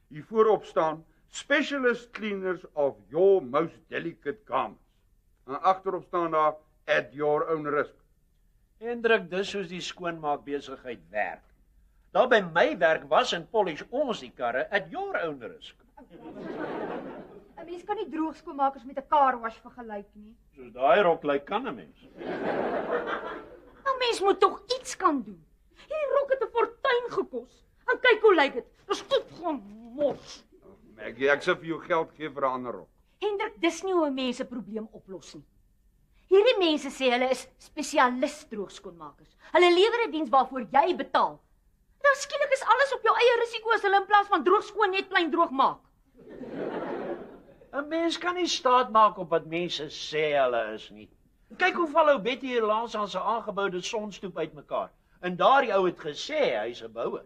Hier voorop staan Specialist Cleaners of Your Most Delicate Garments. En agterop staan daar at your own risk. Hendrik, dis soos die skoonmaak besigheid werk. Daar by my werk was en polish ons die karre at your own risk. 'n Mens kan nie droogskoonmakers met 'n car wash vergelyk nie. Soos daai rok lyk kan 'n mens. 'n Mens moet tog iets kan doen. Hierdie rok het 'n fortuin gekos. En kyk hoe lyk dit. Dis goed gemors. Maggie, ek sal vir jou geld gee vir 'n ander rok. Hendrik, dis nie hoe 'n mens 'n probleem oplos nie. Hierdie mense sê hulle is spesialis droogskoonmakers. Hulle lewer 'n diens waarvoor jy betaal. Dan skielik is alles op jou eie risiko as hulle in plaas van droogskoon net plain droog maak. 'n Mens kan nie staat maak op wat mense sê hulle is nie. Kyk hoe val ou Betty hier langs aan sy aangeboude sonstoep uitmekaar. En daardie ou het gesê hy's 'n bouer.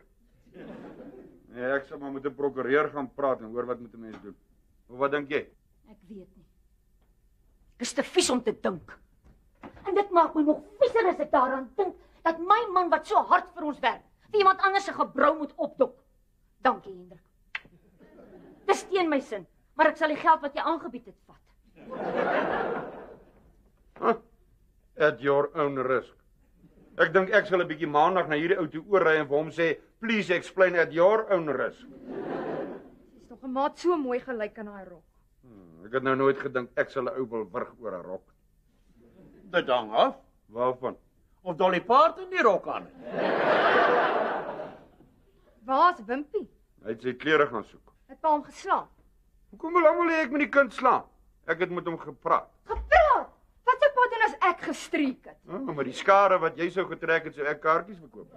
Nee, ek sal maar met 'n prokureur gaan praat en hoor wat moet 'n mens doen. Of wat dink jy? Ek weet nie. Ek is te vies om te dink. En dit maak my nog vieser as ek daaraan dink dat my man wat so hard vir ons werk, vir iemand anders se gebrou moet opdok. Dankie, Hendrik. Dis teen my sin, maar ek sal die geld wat jy aangebied het vat. At your own risk. Ek dink ek sal 'n bietjie maandag na hierdie ou toe oorry en vir hom sê, "Please explain at your own risk." Dis nog 'n maat so mooi gelyk in daai rok. Ek het nou nooit gedink ek sal 'n ou wil wurg oor 'n rok. Dit hang af. Waarvan? Of Dolly Parton die rok aan het. Waar's Wimpie? Hy het sy klere gaan soek. Het pa hom geslaan. Hoekom wil almal hê ek moet die kind slaan? Ek het met hom gepraat. Gepraat! Wat sou pa doen as ek gestreek het? Maar die skare wat jy sou getrek het, sou ek kaartjies verkoop.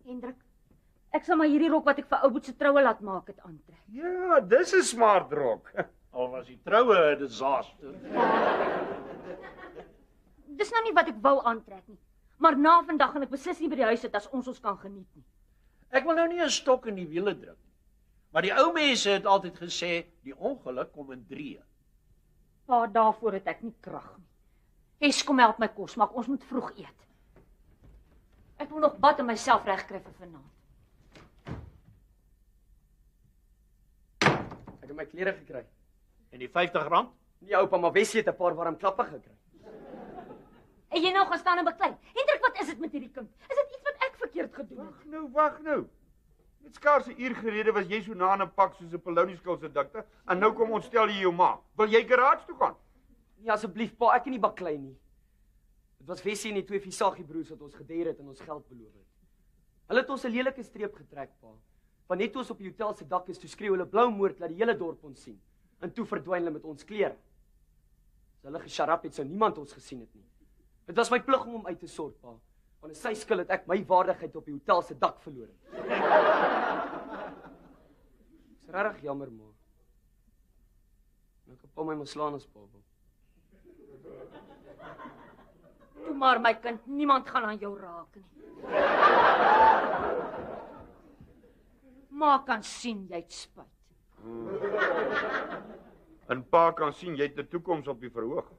Hendrik, ek sal maar hierdie rok wat ek vir ou Boet se troue laat maak het aantrek. Ja, dis 'n smart rok. Al was die troue 'n disaster. Dis nou nie wat ek wou aantrek nie. Maar na vandag gaan ek beslis nie by die huis sit as ons kan geniet nie. Ek wil nou nie 'n stok in die wiele druk nie. Maar die ou mense het altyd gesê die ongeluk kom in 3. Pa, daarvoor het ek nie krag nie. Hes, kom help my kos maak, ons moet vroeg eet. Ek moet nog bad en myself regkry vir vanaand. Ek het my klere gekry. En die R50? Nee, oupa, maar Wessie het 'n paar warm klappe gekry. En jy nou gaan staan en beklei. Hendrik, wat is dit met hierdie kind? Is dit iets wat ek verkeerd gedoen het? Wag nou. Net skaars 'n uur gelede was jy so na 'n pak soos 'n polonieskil se dikte en nou kom ontstel jy jou ma. Wil jy garage toe gaan? Nee, asseblief pa, ek kan nie baklei nie. Dit was Wessie en die 2 Visagie broers wat ons gedeer het en ons geld beloof het. Hulle het ons 'n lelike streep getrek, pa. Van net toe ons op die hotel se dak is, toe skreeu hulle blou moord dat die hele dorp ons sien. En toe verdwyn hulle met ons klere. As hulle gesharap het, sou niemand ons gesien het nie. Dit was my plig om hom uit te sort, pa. Want sy skuld het ek my waardigheid op die hotel se dak verloor. Dis regtig jammer, ma. Ek het pa my moslaan as pa wil. Toe maar my kind, niemand gaan aan jou raak nie. Ma kan sien jy het spyt. En pa kan sien jy het 'n toekoms op die verhoog.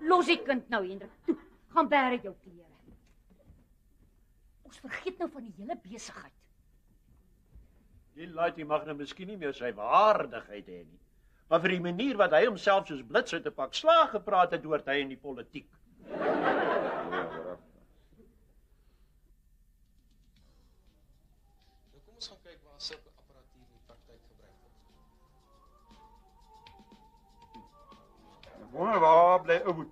Los die kind nou, Hendrik. Toe, gaan bære jou klere. Ons vergeet nou van die hele besigheid. Die laaitie mag nou miskien nie meer sy waardigheid hê nie. Maar vir die manier wat hy homself soos blits uit 'n pak slaag gepraat het, hoort hy in die politiek. Kom ons gaan kyk waar sulke apparatuur in die praktyk gebruik word. Ek wonder waar bly ou Boet.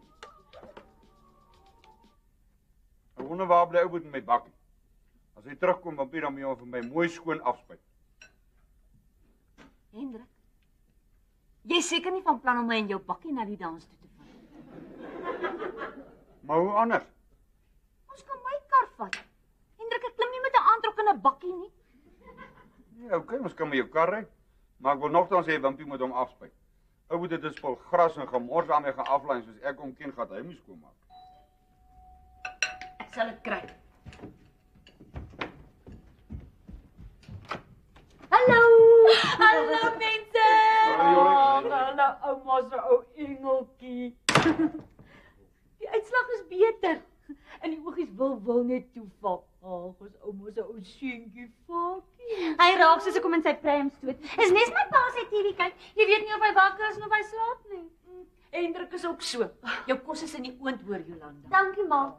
Ek wonder waar bly ou Boet met my bakkie. As hy terugkom, dan moet hy hom vir my mooi skoon afspuit. Hendrik, jy is seker nie van plan om my in jou bakkie na die dans toe te vat. Maar hoe anders? Ons kan my kar vat. Hendrik, ek klim nie met 'n aantrek in 'n bakkie nie. Ja, okay, ons kan met jou kar ry. Maar ek wil nogtans hê Wimpie moet hom afspuit. Ou Boet het 'n spul gras en gemors aan my gaan aflaai soos ek hom ken, gaan hy moet skoonmaak. Ek sal dit kry. Hallo! Hallo mense! Hallo ouma se ou engeltjie. Die uitslag is beter. En die oogies wil net toeval. Ag, ons ouma se ou seentjie Fakkie. Hy raak soos ek kom in sy pram stoot. Is nes my pa se TV kyk. Jy weet nie of hy wakker is of hy slaap nie. Hendrik is ook so. Jou kos is in die oond hoor, Jolanda. Dankie ma.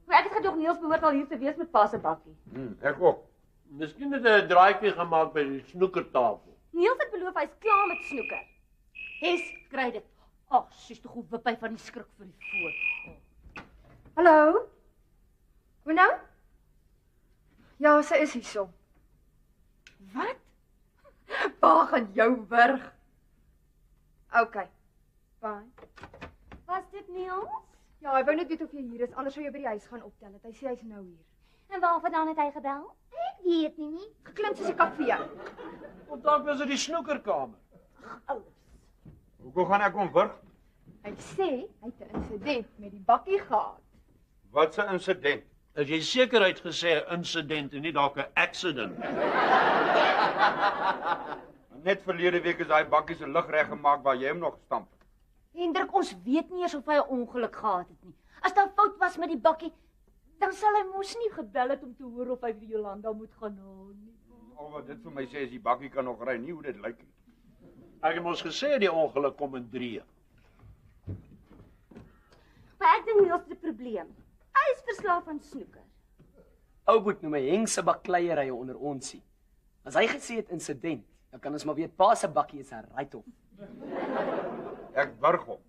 Maar ek het gedog Niels behoort al hier te wees met pa se bakkie. Ek ook. Miskien het hy 'n draaitjie gemaak by die snoekertafel. Niels het beloof hy's klaar met snoeker. Hes, kry dit. Ag, sies tog hoe wip hy van die skrik vir die voet. Hallo? Hoe nou? Ja, sy is hierso. Wat? Pa gaan jou wurg. OK. Bye. Was dit Niels? Ja, hy wou net weet of jy hier is, anders sou jy by die huis gaan optel het. Hy sê hy's nou hier. En waarvandaan het hy gebel? Ek weet nie. Geklim soos 'n kap vir jou. Of dalk was dit die snoekerkamer. Hoekom gaan ek hom wurg? Hy sê hy het 'n insident met die bakkie gehad. Wat 'n insident? As jy sekerheid gesê 'n insident en nie dalk 'n accident. Net verlede week is daai bakkie se lig reggemaak waar jy hom nog gestamp het. Hendrik, ons weet nie eers of hy 'n ongeluk gehad het nie. As daar fout was met die bakkie, dan sal hy mos nie gebel het om te hoor of hy vir Jolanda moet gaan haal nie. Al wat dit vir my sê is die bakkie kan nog ry, nie hoe dit lyk nie. Ek het mos gesê die ongeluk kom in 3. Maar ek dink nie ons het 'n probleem. Hy is verslaaf aan snoeker. Ouboet noem my hengse bakleierye onder onsie. As hy gesê het insident, dan kan ons maar weet pa se bakkie is 'n rythof. Ek burg hom.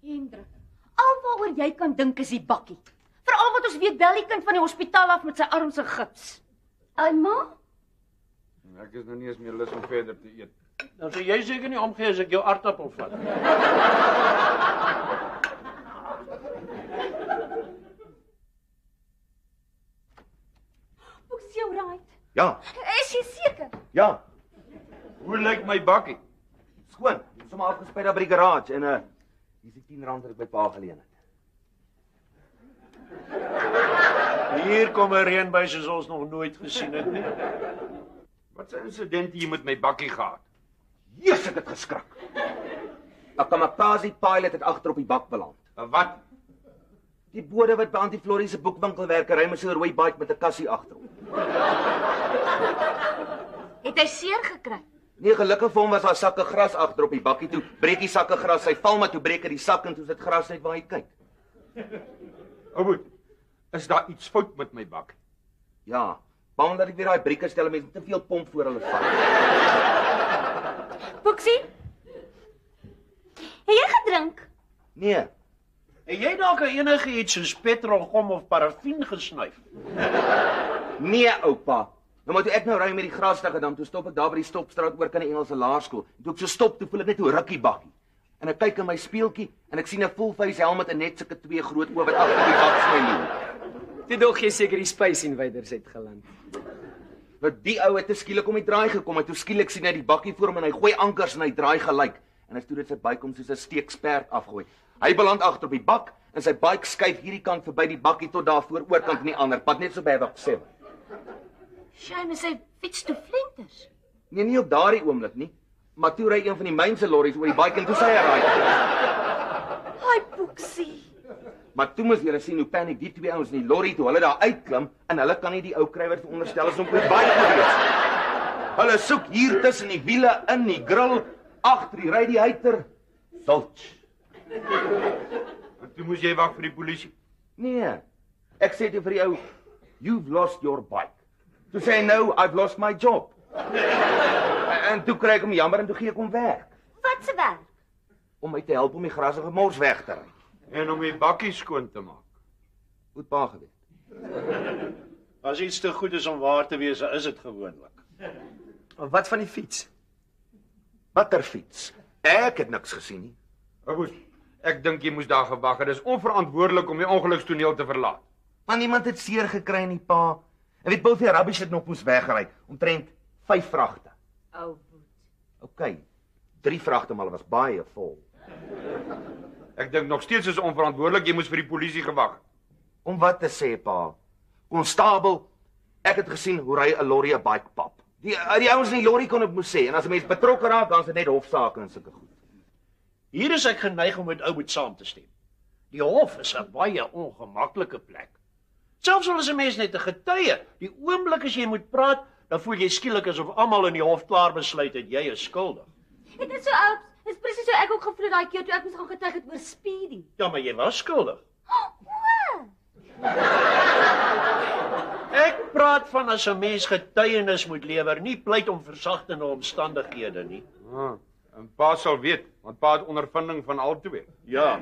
Hendrik, alwaaroor jy kan dink is die bakkie. Veral wat ons weet bel die kind van die hospitaal af met sy arms en gips. Alma? Ek is nou nie eens meer lus om verder te eet. Dan sê jy seker nie omgee as ek jou aardappel vat. Boeksie jou right. Ja, Is jy seker? ja. Hoe lyk my bakkie? Skoon. Sommer afgespuit daar by die garage en hier is die R10 wat ek by pa geleen het. Hier kom 'n reënbuis soos ons nog nooit gesien het nie. Wat 'n insident hier met my bakkie gehad? Jesus, ek het geskrik. 'n Kamikaze pilot het agter op die bak beland. Wat? Die bode wat by Antiflorrie se boekwinkel werk, ry met so 'n rooi bike met 'n kassie agterop. Het hy seer gekry? Nee, gelukkig vir hom was daar sakke gras agter op die bakkie toe. Breek die sakke gras, hy val maar toe breek hy die sak en toe sit gras net waar hy kyk. Ouboet, is daar iets fout met my bakkie? Ja, bang dat ek weer daai brieke stel mense te veel pomp voor hulle vat. Boeksie? Het jy gedrink? Nee, En jy dalk enige iets soos petrol, gom of parafien gesnuif? nee oupa. Nou maar toe ek nou ry met die grasdige dan toe stop ek daar by die stopstraat oor kan die Engelse laerskool. En toe ek so stop, toe voel ek net hoe rukkie bakkie. En ek kyk in my speeltjie en ek sien 'n full-face helm met 'n net sulke 2 groot oë wat agter die bak sny loop. Toe dog jy seker die Space Invaders het geland. Want die ou het te skielik om die draai gekom en toe skielik sien hy die bakkie voor hom en hy gooi ankers en hy draai gelyk. En hy stoot dit sy bike om soos 'n steeksperd afgooi. Hy beland agter op die bak en sy bike skuif hierdie kant verby die bakkie tot daar voor oorkant in die ander pad, net so by wat sê. Shame is hy fiets toe flenters. Nee, nie op daardie oomblik nie. Maar toe ry een van die mynse lorries oor die bike en toe sy ry. Hi Boeksie. Maar toe moes julle sien hoe paniek die 2 ouens in die lorry toe hulle daar uitklim en hulle kan nie die ou kry wat veronderstel is om op die bike te wees. Hulle soek hier tussen die wiele, in die grill, agter die radiator. Sulch. En toe moes jy wag vir die polisie. Nee. Ek sê toe vir die ou, "You've lost your bike." Toe sê hy, "No, I've lost my job." En toe kry ek hom jammer en toe gee ek hom werk Wat se werk? om my te help om die grassige mors weg te ry. En om die bakkie skoon te maak. Goed pa geweet. As iets te goed is om waar te wees, is dit gewoonlik. Wat van die fiets? Butterfiets. Ek het niks gesien nie. Ouboet, ek dink jy moes daar gewag het. Dit is onverantwoordelik om die ongelukstoneel te verlaat. Maar niemand het seer gekry nie, pa. En weet both die rubbish het nog moes weggery, omtrent 5 vragte. Ou boet. OK. 3 vragte maar was baie vol. Ek dink nog steeds is onverantwoordelik jy moes vir die polisie gewag het. Om wat te sê, pa? Konstabel, ek het gesien hoe ry 'n lorry 'n bike pap. Die ouens in die lorry kon ek moes sê en as 'n mens betrokke raak, dan is dit net hofsaake en sulke goed. Hier is ek geneig om met Ouboet saam te stem. Die hof is 'n baie ongemaklike plek. Selfs al is 'n mens net 'n getuie, die oomblik as jy moet praat, dan voel jy skielik asof almal in die hof klaar besluit het jy is skuldig. Dit is so oud. Dis presies so ek ook gevoel het daai keer toe ek moes gaan getuig het oor Speedy. Ja, maar jy was skuldig. O! Ek praat van as 'n mens getuienis moet lewer, nie pleit om versagtende omstandighede nie. En pa sal weet, want pa het ondervinding van albei. Ja.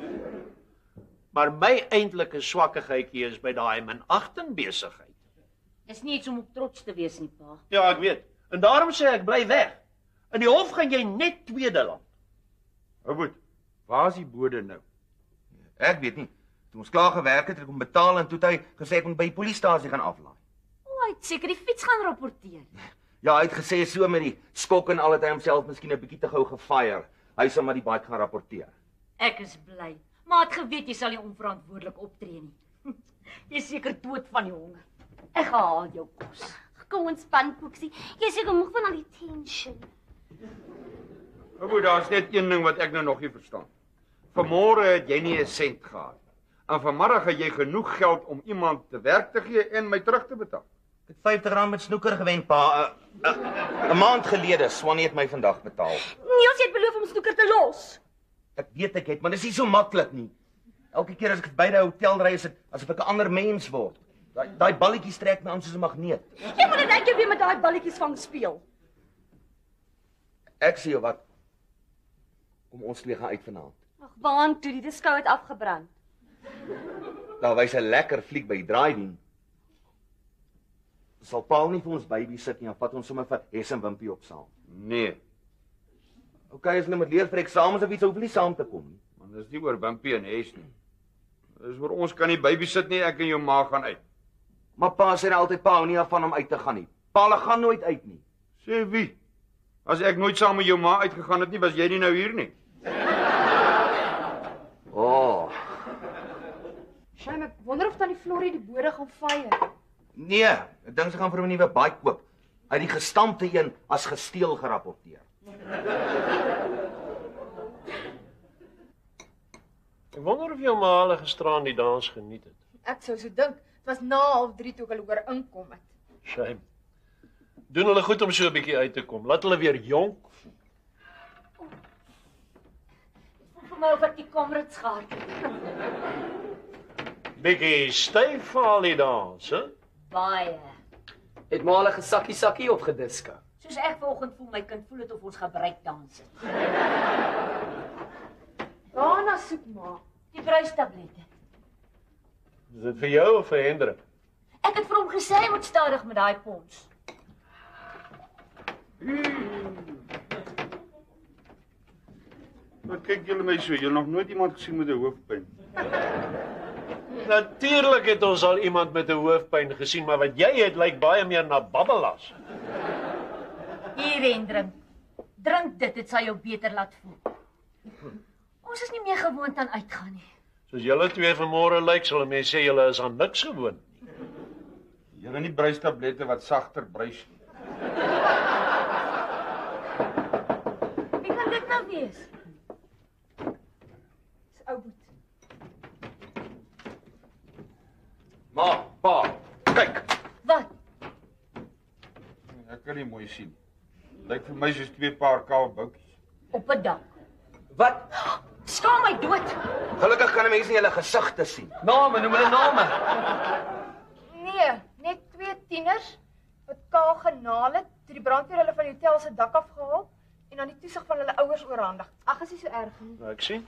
Maar my eintlike swakkigheidjie is by daai minagting besigheid. Dis nie iets om op trots te wees nie, pa. Ja, ek weet. En daarom sê ek bly weg. In die hof gaan jy net tweede land. Ouboet, waar is die bode nou? Ek weet nie. Toe ons klaar gewerk het, het ek hom betaal en toe het hy gesê ek moet by die polisiestasie gaan aflaai. O, hy het seker die fiets gaan rapporteer. Ja, hy het gesê so met die skok en al het hy homself miskien 'n bietjie te gou gefire. Hy sal maar die bike gaan rapporteer. Ek is bly. Maar het geweet jy sal nie onverantwoordelik optree nie. Jy is seker dood van die honger. Ek gaan haal jou kos. Kom ontspan, Boeksie. Jy seker moeg van al die tension. Ouboet, daar's net een ding wat ek nou nog nie verstaan. Vanmôre het jy nie 'n sent gehad. En vanmiddag het jy genoeg geld om iemand te werk te gee en my terug te betaal. Ek het R50 met snoeker gewen, pa. 'n maand gelede, Swannie het my vandag betaal. Niels het beloof om snoeker te los. Ek weet ek het, maar dis nie so maklik nie. Elke keer as ek by die hotel ry, is dit asof ek 'n ander mens word. Daai balletjies trek my aan soos 'n magneet. Jy moet net eendag weer met daai balletjies vang speel. Ek sê jou wat. Kom ons twee gaan uit vanaand. Ag, waan toe, die disco het afgebrand. Daar wys 'n lekker fliek by drive-in. Sal Paul nie vir ons baby sit nie, dan vat ons sommer vir Hes en Wimpie op saam. Nee, Okay, as hulle moet leer vir eksamens of iets, hoef hulle nie saam te kom nie. man, dis nie oor Wimpie en Hes nie. Dis oor ons kan nie babysit nie, ek en jou ma gaan uit. Maar pa sê altyd pa hou nie af van om uit te gaan nie. Pa hulle gaan nooit uit nie. Sê wie? As ek nooit saam met jou ma uitgegaan het nie, was jy nie nou hier nie. Oh, Shame, ek wonder of tannie Florie die bode gaan fyer. nee, ek dink sy gaan vir 'n nuwe bike koop. Uit die gestampte een as gesteel gerapporteer. Ek wonder of jou ma hulle gisteraan die dans geniet het. Ek sou so dink. Dit was na 2:30 toe ek hulle hoor inkom het. Shame. Doen hulle goed om so 'n bietjie uit te kom. Laat hulle weer jonk. Vir my of ek die kamerads gehad. Bietjie styf vir al die dans, hè? Baie. Het maar hulle gesakkie of gediska. Soos ek vanoggend voel my kind voel dit of ons gebruik dans het. Daarna soek maar. Die bruistablette. Is dit vir jou of vir Hendrik? Ek het vir hom gesê hy moet stadig met daai pons. Wat kyk julle my so? Julle nog nooit iemand gesien met 'n hoofpyn? Natuurlik het ons al iemand met 'n hoofpyn gesien, maar wat jy het lyk baie meer na babbelas. Hierheen drink. Drink dit sal jou beter laat voel. Ons is nie meer gewoond aan uitgaan nie. Soos julle twee vanmôre lyk, sal 'n mens sê julle is aan niks gewoond. Julle nie bruistablette wat sagter bruis nie. Wie kan dit nou wees? Dis ou boet. Ma, pa, kyk. Wat? Ek kan nie mooi sien. Lyk vir my soos 2 paar kaal boutjies. Op 'n dak. Wat? Skaam my dood. Gelukkig kan mense nie hulle gesigte sien. Name, noem hulle name. Nee, net 2 tieners wat kaal genaal het toe die brandweer hulle van die hotel se dak afgehaal en dan die toesig van hulle ouers oorhandig. Ag, is nie so erg nie. Nou ek sien.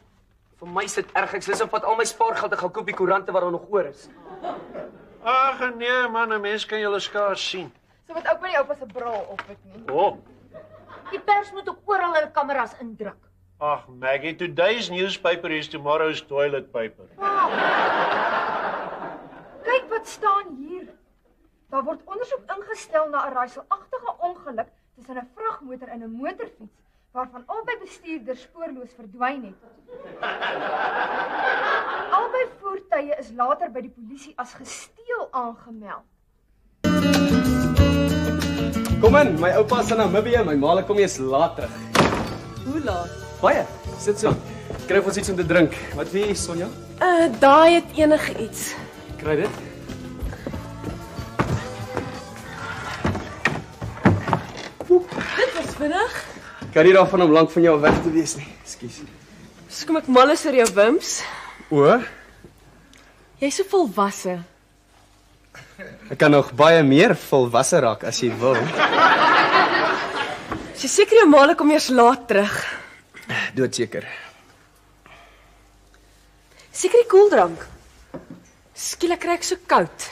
Vir my is dit erg. Ek sê vat al my spaargeld en gaan koop die koerante wat daar nog oor is. Ag nee man, 'n mens kan julle skaars sien. So wat oupa nie oupa se bril op het nie. Oh. Die pers moet ook oral hulle kameras indruk. Ag Maggie, today's newspaper is tomorrow's toilet paper. Kyk wat staan hier. Daar word ondersoek ingestel na 'n raaiselagtige ongeluk tussen 'n vragmotor en 'n motorfiets waarvan albei bestuurders spoorloos verdwyn het. Albei voertuie is later by die polisie as gesteel aangemeld. Kom in, my oupa is in Namibië, my ma kom eers laat terug. Hoe laat? Baie, sit so. Kry ons iets om te drink. Wat wil jy, Sonja? Daai het enige iets. Kry dit? Dit was vinnig. Kan nie daarvan om lank van jou weg te wees nie. Ekskuus. Dis kom ek mal is oor jou wimps. O, Jy's so volwasse. ek kan nog baie meer volwasse raak as jy wil. Jy seker jou ma kom eers laat terug. Doodseker. Seker die koeldrank. Skielik kry ek so koud.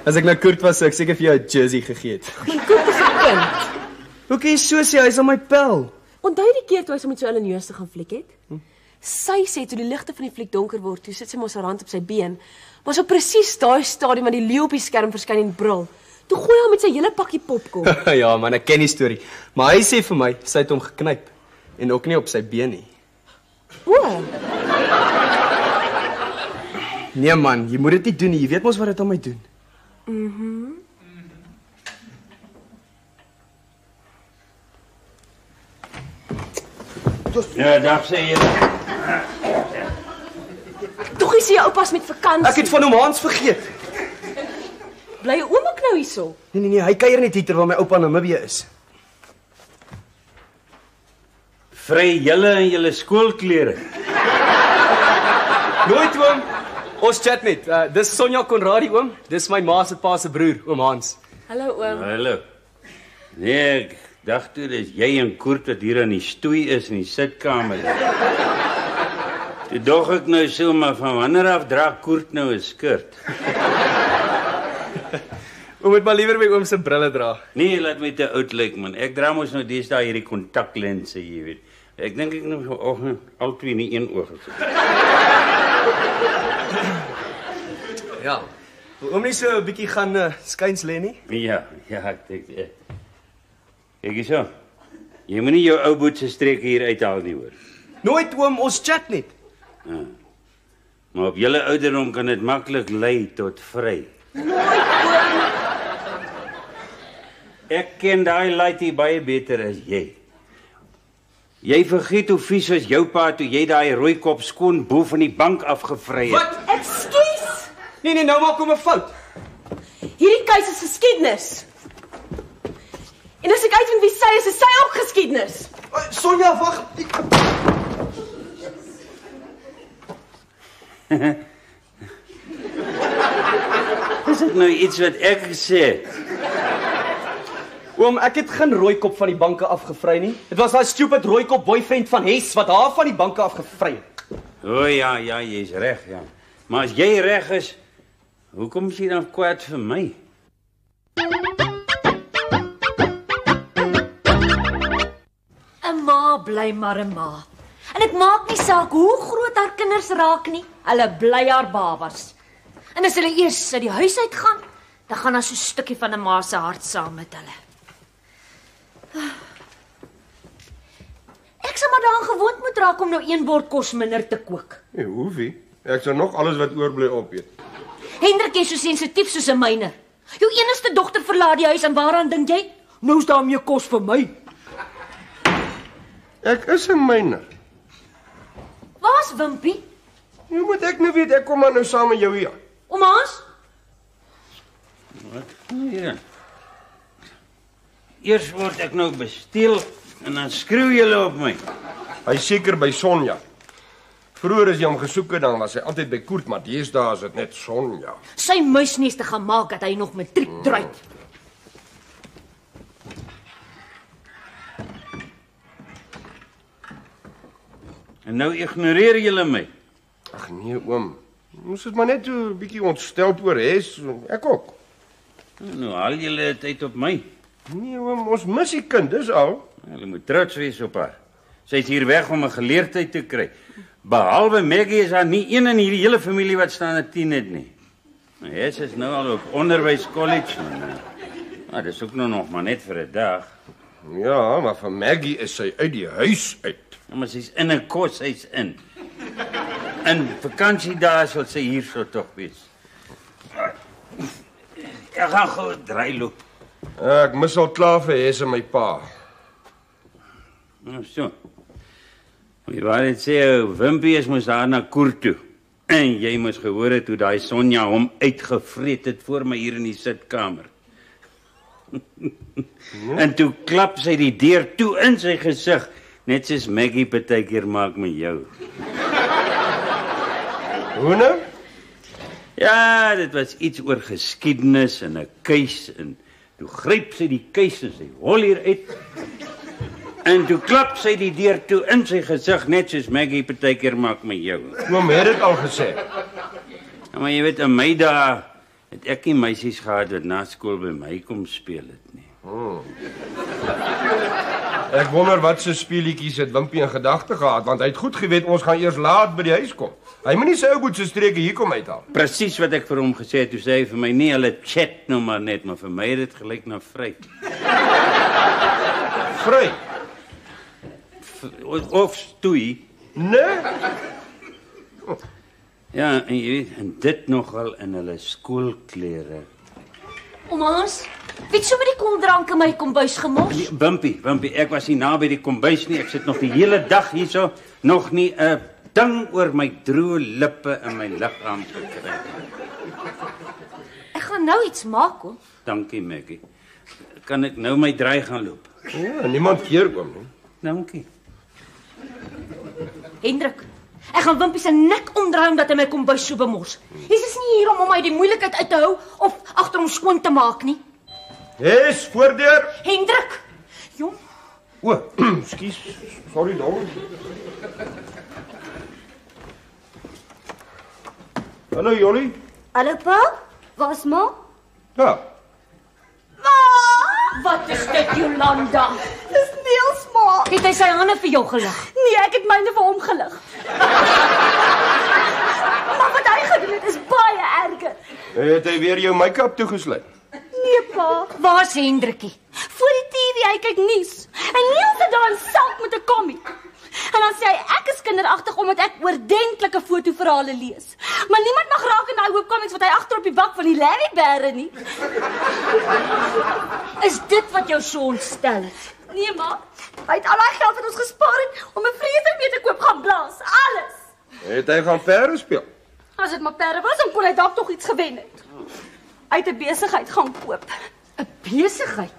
As ek nou koud was, sou ek seker vir jou 'n jersey gegee het. My koek is 'n kind. Hoe kan jy so sê hy's aan my pel? Onthou die keer toe hy so met so 'n neus te gaan fliek het? Sy sê toe die ligte van die fliek donker word, toe sit sy mos haar hand op sy been. Maar so presies daai stadium wat die leeu op die skerm verskyn en brul. Toe gooi hy met sy hele pakkie popcorn. Ja man, ek ken die storie. Maar hy sê vir my, sy het hom geknyp. En ook nie op sy been nie. O, Nee man, jy moet dit nie doen nie. Jy weet mos wat dit aan my doen. Ja, dag sê jy. tog is jy oupas met vakansie. Ek het van hom Hans vergeet. Bly oom ook nou hierso? Nee, hy kuier net hier terwyl my oupa in Namibië is. Vry julle in julle skoolklere. Nooit oom. Ons chat net. Dis Sonja Konradi oom. Dis my ma se pa se broer, oom Hans. Hallo oom. Hallo. Nee, ek dacht toe dis jy en Koert wat hier aan die stoei is in die sitkamer. Toe dog ek nou so, maar van wanneer af dra Koert nou 'n skirt? Oom moet maar liewer my oom se brille dra. Nee, laat my te oud lyk man. Ek dra mos nou deesdae hierdie kontaklense, jy weet. Ek dink ek nog vanoggend al twee in een oog gesit. Ja. Oom nie so 'n bietjie gaan skuins lê nie? Ja, ek dink Kyk hierso. Jy moet nie jou ou boet se streke hier uithaal nie hoor. Nooit oom, ons chat net. Ja. Maar op julle ouderdom kan dit maklik lei tot vry. Ek ken daai laaitie baie beter as jy. Jy vergeet hoe vies was jou pa toe jy daai rooi kop skoon bo van die bank afgevry het. Wat? Ekskuus. Nee, nou maak kom 'n fout. Hierdie keuse is geskiedenis. En as ek uitvind wie sy is sy ook geskiedenis. Sonja, wag. Is dit nou iets wat ek gesê het? Oom, ek het geen rooi kop van die banke afgevry nie. Dit was daai stupid rooi kop boyfriend van Hes wat haar van die banke afgevry het. O ja, jy's reg, ja. Maar as jy reg is, hoekom is jy dan kwaad vir my? 'n Ma bly maar 'n ma. En dit maak nie saak hoe groot haar kinders raak nie. Hulle bly haar babas. En as hulle eers uit die huis uit gaan, dan gaan daar so 'n stukkie van 'n ma se hart saam met hulle. Ek sal maar daaraan gewoond moet raak om nou een bord kos minder te kook. Nee, hoefie. Ek sal nog alles wat oorbly opeet. Hendrik is so sensitief soos 'n myner. Jou enigste dogter verlaat die huis en waaraan dink jy? Nou is daar meer kos vir my. Ek is 'n myner. Waar's Wimpie? Hoe moet ek nou weet ek kom maar nou saam met jou hier. Oom Hans? Wat? Hier. Eers word ek nou besteel en dan skreeu julle op my. Hy seker by Sonja. Vroeger as jy hom gesoek het, dan was hy altyd by Koert, maar deesdae is dit net Sonja. Sy muisneste gaan maak dat hy nog matriek druit. En nou ignoreer julle my. Ag nee oom, ons is maar net so 'n bietjie ontstel oor Hes, ek ook. Nou haal julle dit uit op my. Nee oom, ons mis die kind, dis al. Julle moet trots wees op haar. Sy is hier weg om 'n geleerdheid te kry. Behalwe Maggie is daar nie een in hierdie hele familie wat staan 'n 10 het nie. Hes is nou al op onderwyskollege. Maar dis ook nou nog maar net vir 'n dag. Ja, maar vir Maggie is sy uit die huis uit. Ja, maar sy's in 'n koshuis in. In vakansiedae sal sy hier so tog wees. Ek gaan gou draai loop. Ek mis al klaar vir Hes en my pa. Nou so. Jy wou net sê, Wimpie is mos daar na Koert toe. En jy moes gehoor het hoe daai Sonja hom uitgevreet het voor my hier in die sitkamer. En toe klap sy die deur toe in sy gesig, net soos Maggie partykeer maak met jou. Hoe nou? Ja, dit was iets oor geskiedenis en 'n keis en toe gryp sy die keis en sy hol hier uit. En toe klap sy die deur toe in sy gesig net soos Maggie partykeer maak met jou. Oom het dit al gesê. Ja, maar jy weet, in my dae het ek nie meisies gehad wat na skool by my kom speel het nie. Ek wonder wat se speelietjies het Wimpie in gedagte gehad, want hy het goed geweet ons gaan eers laat by die huis kom. Hy moenie sy ou boet se streke hier kom uithaal. Presies wat ek vir hom gesê het, toe sê hy vir my nie hulle chat nou maar net, maar vir my het dit gelyk na vry. Vry? Of stoei. Nee? Ja, en jy weet, en dit nogal in hulle skoolklere. Oom Hans, weet so met die koeldrank in my kombuis gemors? Wimpie, ek was nie naby die kombuis nie. Ek sit nog die hele dag hierso, nog nie 'n ding oor my droë lippe in my liggaam gekry. Ek gaan nou iets maak, hoor. Dankie, Maggie. Kan ek nou my draai gaan loop? Ja, niemand keer oom nie. Dankie. Hendrik, ek gaan Wimpie se nek omdraai omdat hy my kombuis so bemors. Jesus is nie hier om my die moeilikheid uit te hou of agter hom skoon te maak nie. Yes, voordeur. Hendrik! Jong. O, skus. Sorry, dom. Hallo, Jolly. Hallo pa, waar's ma? Ja. Wat is dit, Jolanda? Dis Niels ma. Het hy sy hande vir jou gelig? Nee, ek het myne vir hom gelig. Maar wat hy gedoen het is baie erger. Het hy weer jou make-up toegesluit? Nee pa, Waar's Hendrikie? voor die TV hy kyk nuus. En Niels het daar self met 'n kommie. En dan sê hy ek is kinderagtig omdat ek oordentlike fotoverhale lees. Maar niemand mag raak in daai hoop komiks wat hy agter op die bak van die Larry Bear nie. Is dit wat jou so ontstel het? Nee ma, hy het al daai geld wat ons gespaar het om 'n vriezer mee te koop gaan blaas. Alles. Het hy gaan perde speel? As dit maar perde was, dan kon hy dalk tog iets gewen het. Hy het 'n besigheid gaan koop. 'n Besigheid?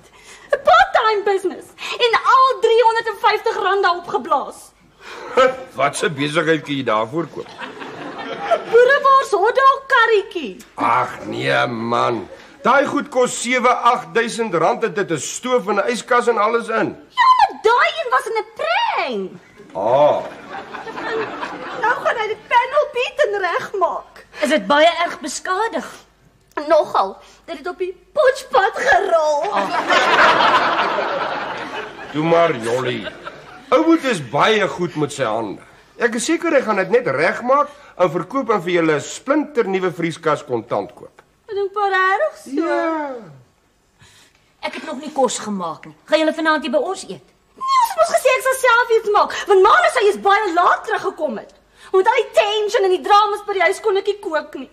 'n part-time business. En al R350 daar opgeblaas. Wat 'n besigheid kan jy daarvoor koop? 'n Boerewors hotdog karretjie. Ag nee man. Daai goed kos 7-8 000 rand en dit 'n stoof en 'n yskas en alles in. Ja, maar daai een was in 'n prank. Ah, Nou gaan hy die panel beat en regmaak. Is dit baie erg beskadig? Nogal, dit het op die potspad gerol. toe maar Jolly. Ouboet is baie goed met sy hande. Ek is seker hy gaan dit net regmaak en verkoop en vir julle 'n splinternuwe vrieskas kontant koop. Ek dink maar reg so. Ja. Ek het nog nie kos gemaak nie. Gaan julle vanaand hier by ons eet? Nee, ons het mos gesê ek sal self iets maak, want Maana sê hy is baie laat teruggekom het. Omdat al die tension en die dramas by die huis kon ek nie kook nie.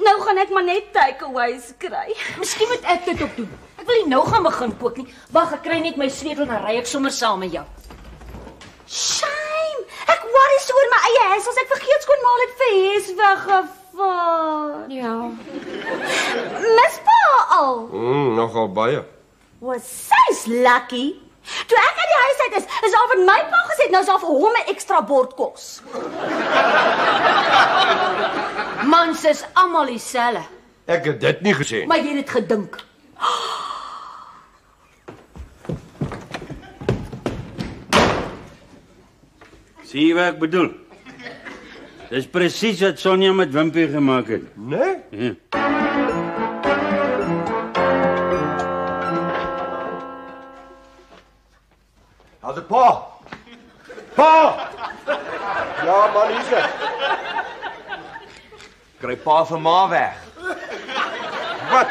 Nou gaan ek maar net takeaways kry. Miskien moet ek dit ook doen. Ek wil nie nou gaan begin kook nie. Wag, ek kry net my sleutel en dan ry ek sommer saam met jou. Shame! Ek worry so oor my eie huis as ek vergeet skoonmaal het vir Hes weggevaar. Ja. Mis pa al. Nogal baie. Was sy's lucky. Toe ek uit die huis uit is al wat my pa gesê het, nou is al vir hom 'n ekstra bord kos. Mans is almal dieselfde, Ek het dit nie gesê nie. maar jy het dit gedink. Sien jy wat ek bedoel? Dis presies wat Sonja met Wimpie gemaak het. Nee? Ja. How's it, Pa? Pa! Ja, man, hier's dit. Kry Pa vir Ma weg. Wat?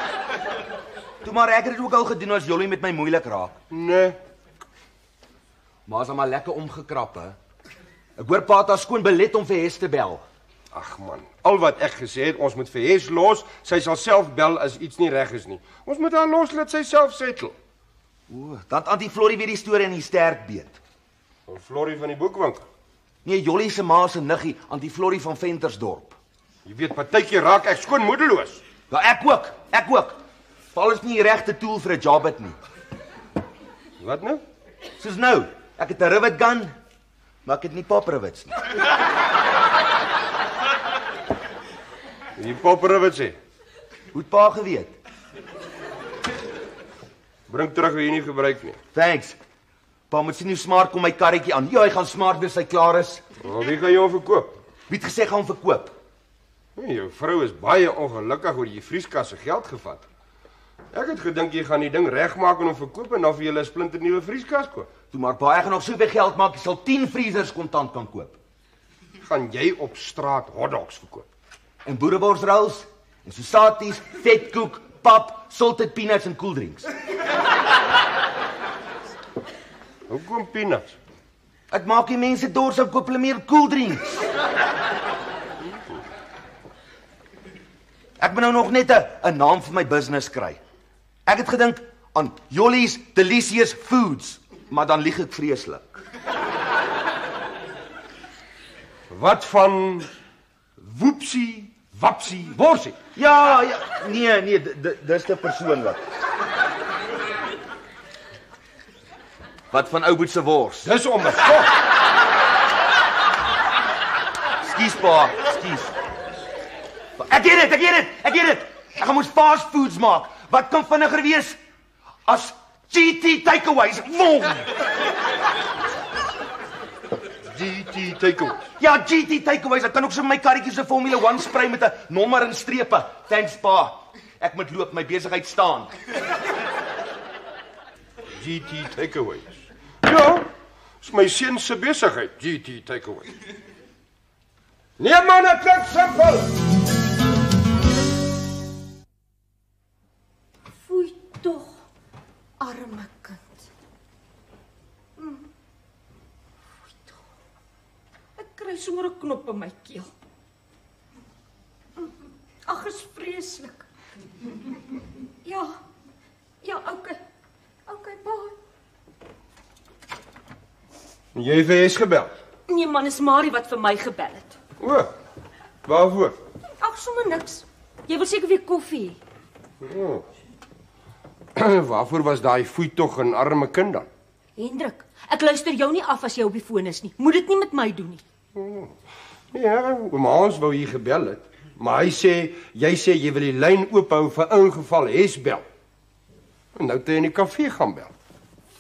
Toe maar ek het dit ook al gedoen as Jolly met my moeilik raak. Nee. Ma is maar lekker omgekrap, hè. Ek hoor Pa het haar skoon belet om vir Hes te bel. Ag man, al wat ek gesê het, ons moet vir Hes los. Sy sal self bel as iets nie reg is nie. Ons moet haar los laat sy self settle. O, dan het Auntie Florie weer die storie in die sterk beet. Van Florie van die boekwinkel. Nee, Jolly se ma se niggie, Auntie Florie van Ventersdorp. Jy weet, partykeer raak ek skoon moedeloos. Ja, ek ook. Paul is nie die regte tool vir 'n job het nie. Wat nou? Soos nou, ek het 'n rivet gun, maar ek het nie pop rivets nie. Die popperwit sê. Hoe het Pa geweet? Bring terug wat jy nie gebruik nie. Thanks. Pa moet sien hoe smart kom my karretjie aan. Ja, hy gaan smart wees as hy klaar is. Wie gaan jou verkoop? Wie het gesê gaan verkoop? Nee, jou vrou is baie ongelukkig oor jy vrieskas se geld gevat. Ek het gedink jy gaan die ding regmaak en hom verkoop en dan vir julle 'n splinternuwe vrieskas koop. Toe maar Pa, ek gaan nog soveel geld maak, jy sal 10 vriesers kontant kan koop. Gaan jy op straat hotdogs verkoop? En boereworsrolls, en sosaties, vetkoek, pap, salted peanuts en koeldrinks. Hoekom peanuts? Ek maak die mense dors en koop hulle meer koeldrinks. Ek moet nou nog net 'n naam vir my business kry. Ek het gedink aan Jolly's Delicious Foods, maar dan lieg ek vreeslik. Wat van Woepsie, Wapsie, Worsie? Ja, nee, dis te persoonlik. Wat van ou boet se wors? Dis onbeskik. Ekskuus pa, ekskuus. Ek weet dit. Ek gaan mos fast foods maak. Wat kan vinniger wees as GT takeaways? GT takeaways. Ja, GT takeaways. Ek kan ook so my karretjie se Formula 1 sprei met 'n nommer en strepe. Thanks pa. Ek moet loop, my besigheid staan. GT takeaways. Ja, is my seun se besigheid, GT takeaways. Nee man, ek klink simpel. Foei tog, arme kind. Foei tog. Ek kry sommer 'n knop in my keel. Ag, is vreeslik. Ja, okay. Okay, pa. Jy het vir gebel. Nee man, is Marie wat vir my gebel het. O, waarvoor? Ag, sommer niks. Jy wil seker weer koffie hê. Oh. Waarvoor was daai foeitog 'n arme kind dan? Hendrik, ek luister jou nie af as jy op die foon is nie. Moet dit nie met my doen nie. Oh. Ja, oom Hans wou hier gebel het, maar jy sê jy wil die lyn oophou vir ingeval Hes bel. En nou het hy in die kafee gaan bel.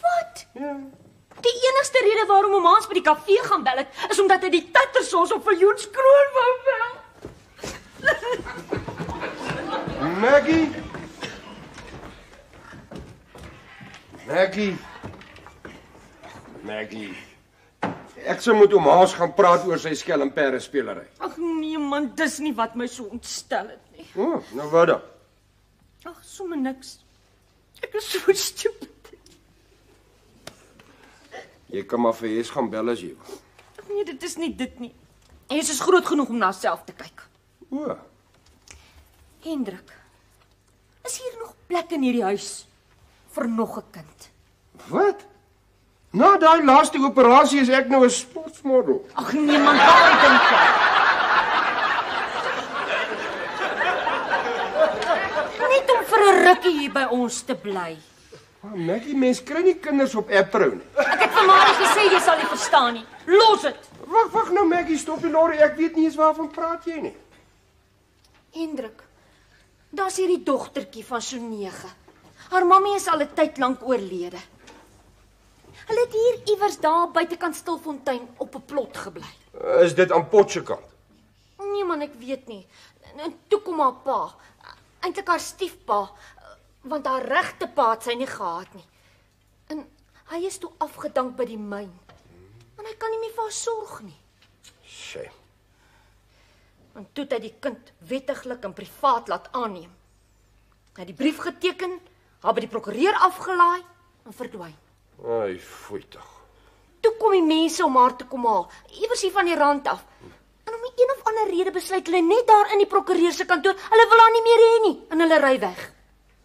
Wat? Ja. Die enigste rede waarom oom Hans by die kafee gaan bel het, is omdat hy die tattersons op Viljoenskroon wou bel. Maggie. Ek sou moet oom Hans gaan praat oor sy skelmperre spelery. Ag nee man, dis nie wat my so ontstel het nie. O, nou wat dan? Ag, sommer niks. Ek is so stupid. Jy kan maar vir Hes gaan bel as jy wil. Nee, dit is nie dit nie. Hes is groot genoeg om na self te kyk. O. Hendrik, is hier nog plek in hierdie huis vir nog 'n kind? Wat? Na daai laaste operasie is ek nou 'n sportmodel. Ag nee man, wat dink jy? Net om vir 'n rukkie hier by ons te bly. Maggie, mens kry nie kinders op April nie. Ek het vir Marie gesê jy sal nie verstaan nie. Los dit. Wag nou Maggie, stop die lorry. Ek weet nie eens waarvan praat jy nie. Hendrik, daar's hierdie dogtertjie van so 9. Haar mammie is al 'n tyd lank oorlede. Hulle het hier iewers daar buitekant Stilfontein op 'n plot gebly. Is dit aan Pot se kant? Nee man, ek weet nie. En toe kom haar pa, eintlik haar stiefpa, want haar regte pa het sy nie gehad nie. En hy is toe afgedank by die myn. En hy kan nie meer vir haar sorg nie. Shame. En toe het hy die kind wettiglik en privaat laat aanneem. Hy het die brief geteken, haar by die prokureur afgelaai en verdwyn. Ai, foei tog. Toe kom die mense om haar te kom haal, iewers hier van die rand af. En om die een of ander rede besluit hulle net daar in die prokureur se kantoor, hulle wil haar nie meer hê nie, en hulle ry weg.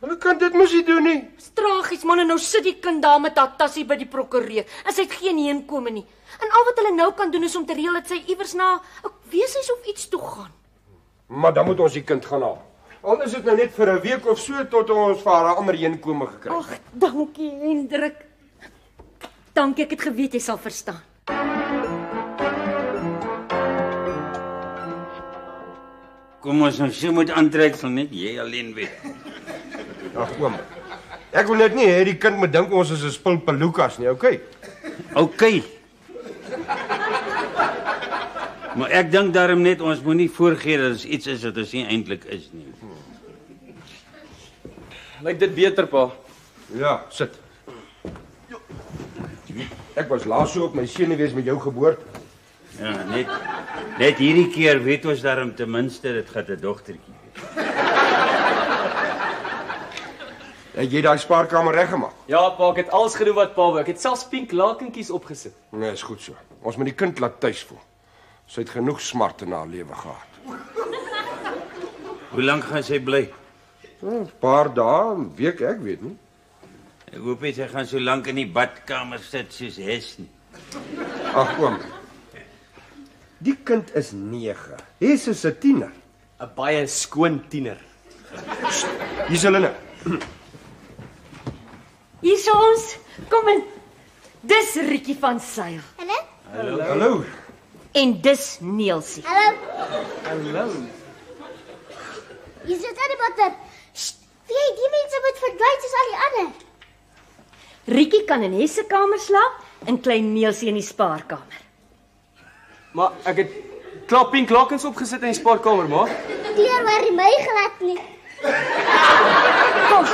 Hulle kan dit mos nie doen nie. Dis tragies man, en nou sit die kind daar met haar tassie by die prokureur, en sy het geen heenkome nie. En al wat hulle nou kan doen is om te reël dat sy iewers na 'n weeshuis of iets toe gaan. Maar dan moet ons die kind gaan haal. Al is dit nou net vir 'n week of so tot ons vir haar 'n ander heenkome gekry het. Ag, dankie Hendrik. Dankie, ek het geweet jy sal verstaan. Kom ons nou so moet aantrek sal net jy alleen weet. Ag oom. Ek wil net nie hê die kind moet dink ons is 'n spul pelukas nie, okay? Okay. Maar ek dink daarom net ons moenie voorgee dat dit iets is wat ons nie eintlik is nie. Lyk dit beter, pa? Ja, sit. Ek was laas so op my senuwees met jou geboorte. Ja, net hierdie keer weet ons daarom ten minste dit gaan 'n dogtertjie wees. Het jy daai spaarkamer reggemaak? Ja, pa, ek het alles gedoen wat pa wou. Ek het selfs pink lakentjies opgesit. Nee, is goed so. Ons moet die kind laat tuis voel. Sy het genoeg smart in haar lewe gehad. Hoe lank gaan sy bly? 'n Paar dae, 'n week, ek weet nie. Ek hoop sy gaan so lank in die badkamer sit soos Hes nie. Ag oom. Die kind is 9. Hes is 'n tiener. 'n Baie skoon tiener. Hier's hulle nou. Hier is ons. Kom in. Dis Rietjie van Sail. Hallo? Hallo. En dis Neelsie. Hallo. Hallo. Jy sit aan die motor. Sst, jy die mense moet verdwyn soos al die ander. Riekie kan in Hesse kamer slaap en klein Neelsie in die spaarkamer. Maar ek het klaar pink lakens opgesit in die spaarkamer, ma. Kleur waar jy my glad nie. Kom,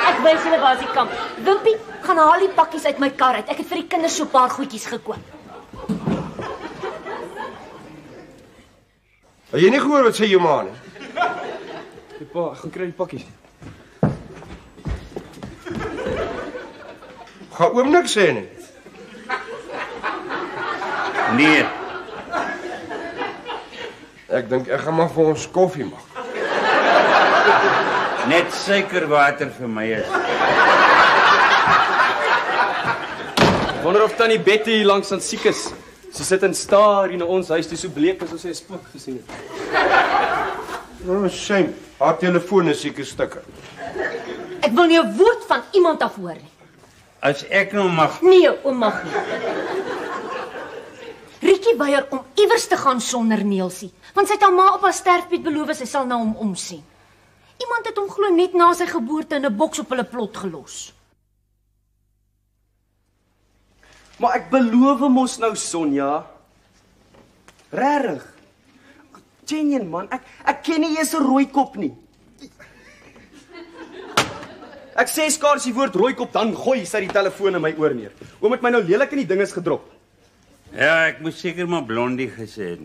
ek wys julle waar die kamp. Wimpie, gaan haal die pakkies uit my kar uit. Ek het vir die kinders so 'n paar goedjies gekoop. Het jy nie gehoor wat sê jou ma nie? Die pa, ek gaan kry die pakkies. Gaan oom niks sê nie. Nee. Ek dink ek gaan maar vir ons koffie maak. Net suikerwater vir my is. Ek wonder of tannie Betty hier langs aan siek is. Sy sit en staar hier na ons huis toe so bleek asof sy 'n spook gesien het. Nou, shame. Haar telefoon is seker stukke. Ek wil nie 'n woord van iemand af hoor nie. As ek nou mag. Nee, oom mag nie. Riekie weier om iewers te gaan sonder Neelsie, want sy het haar ma op haar sterfbed beloof sy sal na hom omsien. Iemand het hom glo net na sy geboorte in 'n boks op hulle plot gelos. Maar ek beloof mos nou, Sonja. Regtig. Genien man, ek ken nie eens 'n rooikop nie. Ek sê skaars die woord rooikop, dan gooi sy die telefoon in my oor neer. Oom het my nou lelik in die dinges gedrop. Ja, ek moes seker maar blondie gesê het.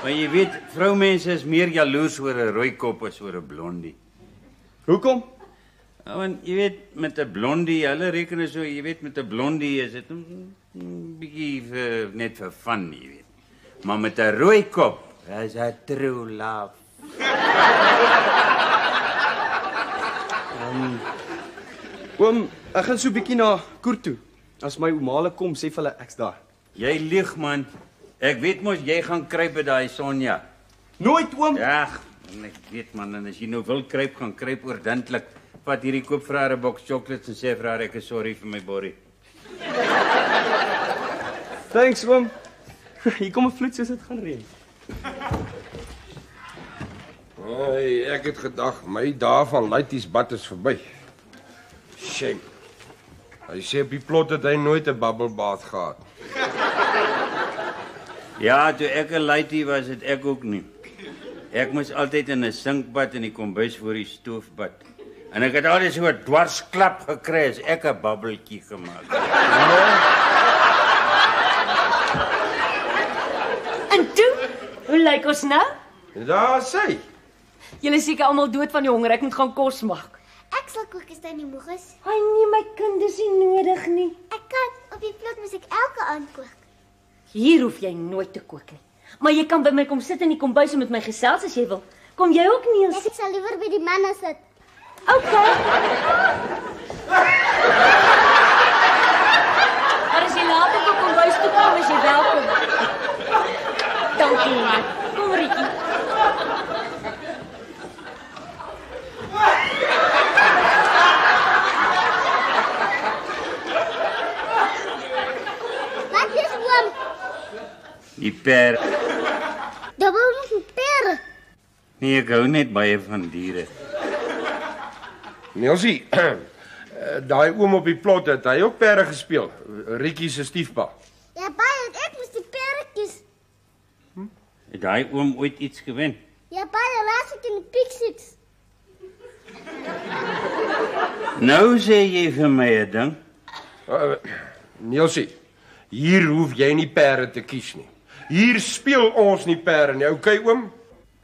Maar jy weet, vroumense is meer jaloers oor 'n rooikop as oor 'n blondie. Hoekom? Ja, want jy weet, met 'n blondie, hulle reken so, jy weet, met 'n blondie is dit 'n bietjie net vir fun, jy weet. Maar met 'n rooikop, is dit true love. Oom, ek gaan so 'n bietjie na Koer toe. As my oomale kom, sê vir hulle ek's daar. Jy lieg, man. Ek weet mos jy gaan kruip by daai Sonja. Nooit, oom. Ja, ek weet man, en as jy nou wil kruip, gaan kruip ordentlik. Vat hierdie koop vir haar 'n boks chocolates en sê vir haar ek is sorry vir my borrie. Thanks, oom. Hier kom 'n vloed soos dit gaan reën. Hey, ek het gedag my dae van Laitiesbad is verby. Shame. Hy sê op die plot het hy nooit 'n bubbelbath gehad. Ja, toe ek 'n laitie was, het ek ook nie. Ek moes altyd in 'n sinkbad in die kombuis voor die stoof bad. En ek het altyd so 'n dwarsklap gekry as ek 'n babbeltjie gemaak het. En toe, hoe lyk ons nou? Daar sê. Julle is seker almal dood van die honger. Ek moet gaan kos maak. Ek sal kook as jy nie moeg is. Ai nee, my kind, dis nie nodig nie. Ek kan op die plot moet ek elke aand kook. Hier hoef jy nooit te kook nie. Maar jy kan by my kom sit in die kombuis en met my gesels as jy wil. Kom jy ook, Niels? Ek sal liewer by die manne sit. Okay. Maar as jy later op kombuis toe kom, is jy welkom. Dankie. Kom, Riekie. Wat is oom? Die per. Dubbel met pere. Nee, ek hou net baie van diere. Neelsie, daai oom op die plot het hy ook perde gespeel. Riekie se stiefpa. Ja, baie, ek moes die pere kies. Het daai oom ooit iets gewen? Ja, baie, laat ek in die Pixies. Nou sê jy vir my 'n ding. Neelsie, hier hoef jy nie perde te kies nie. Hier speel ons nie perde nie, okay oom?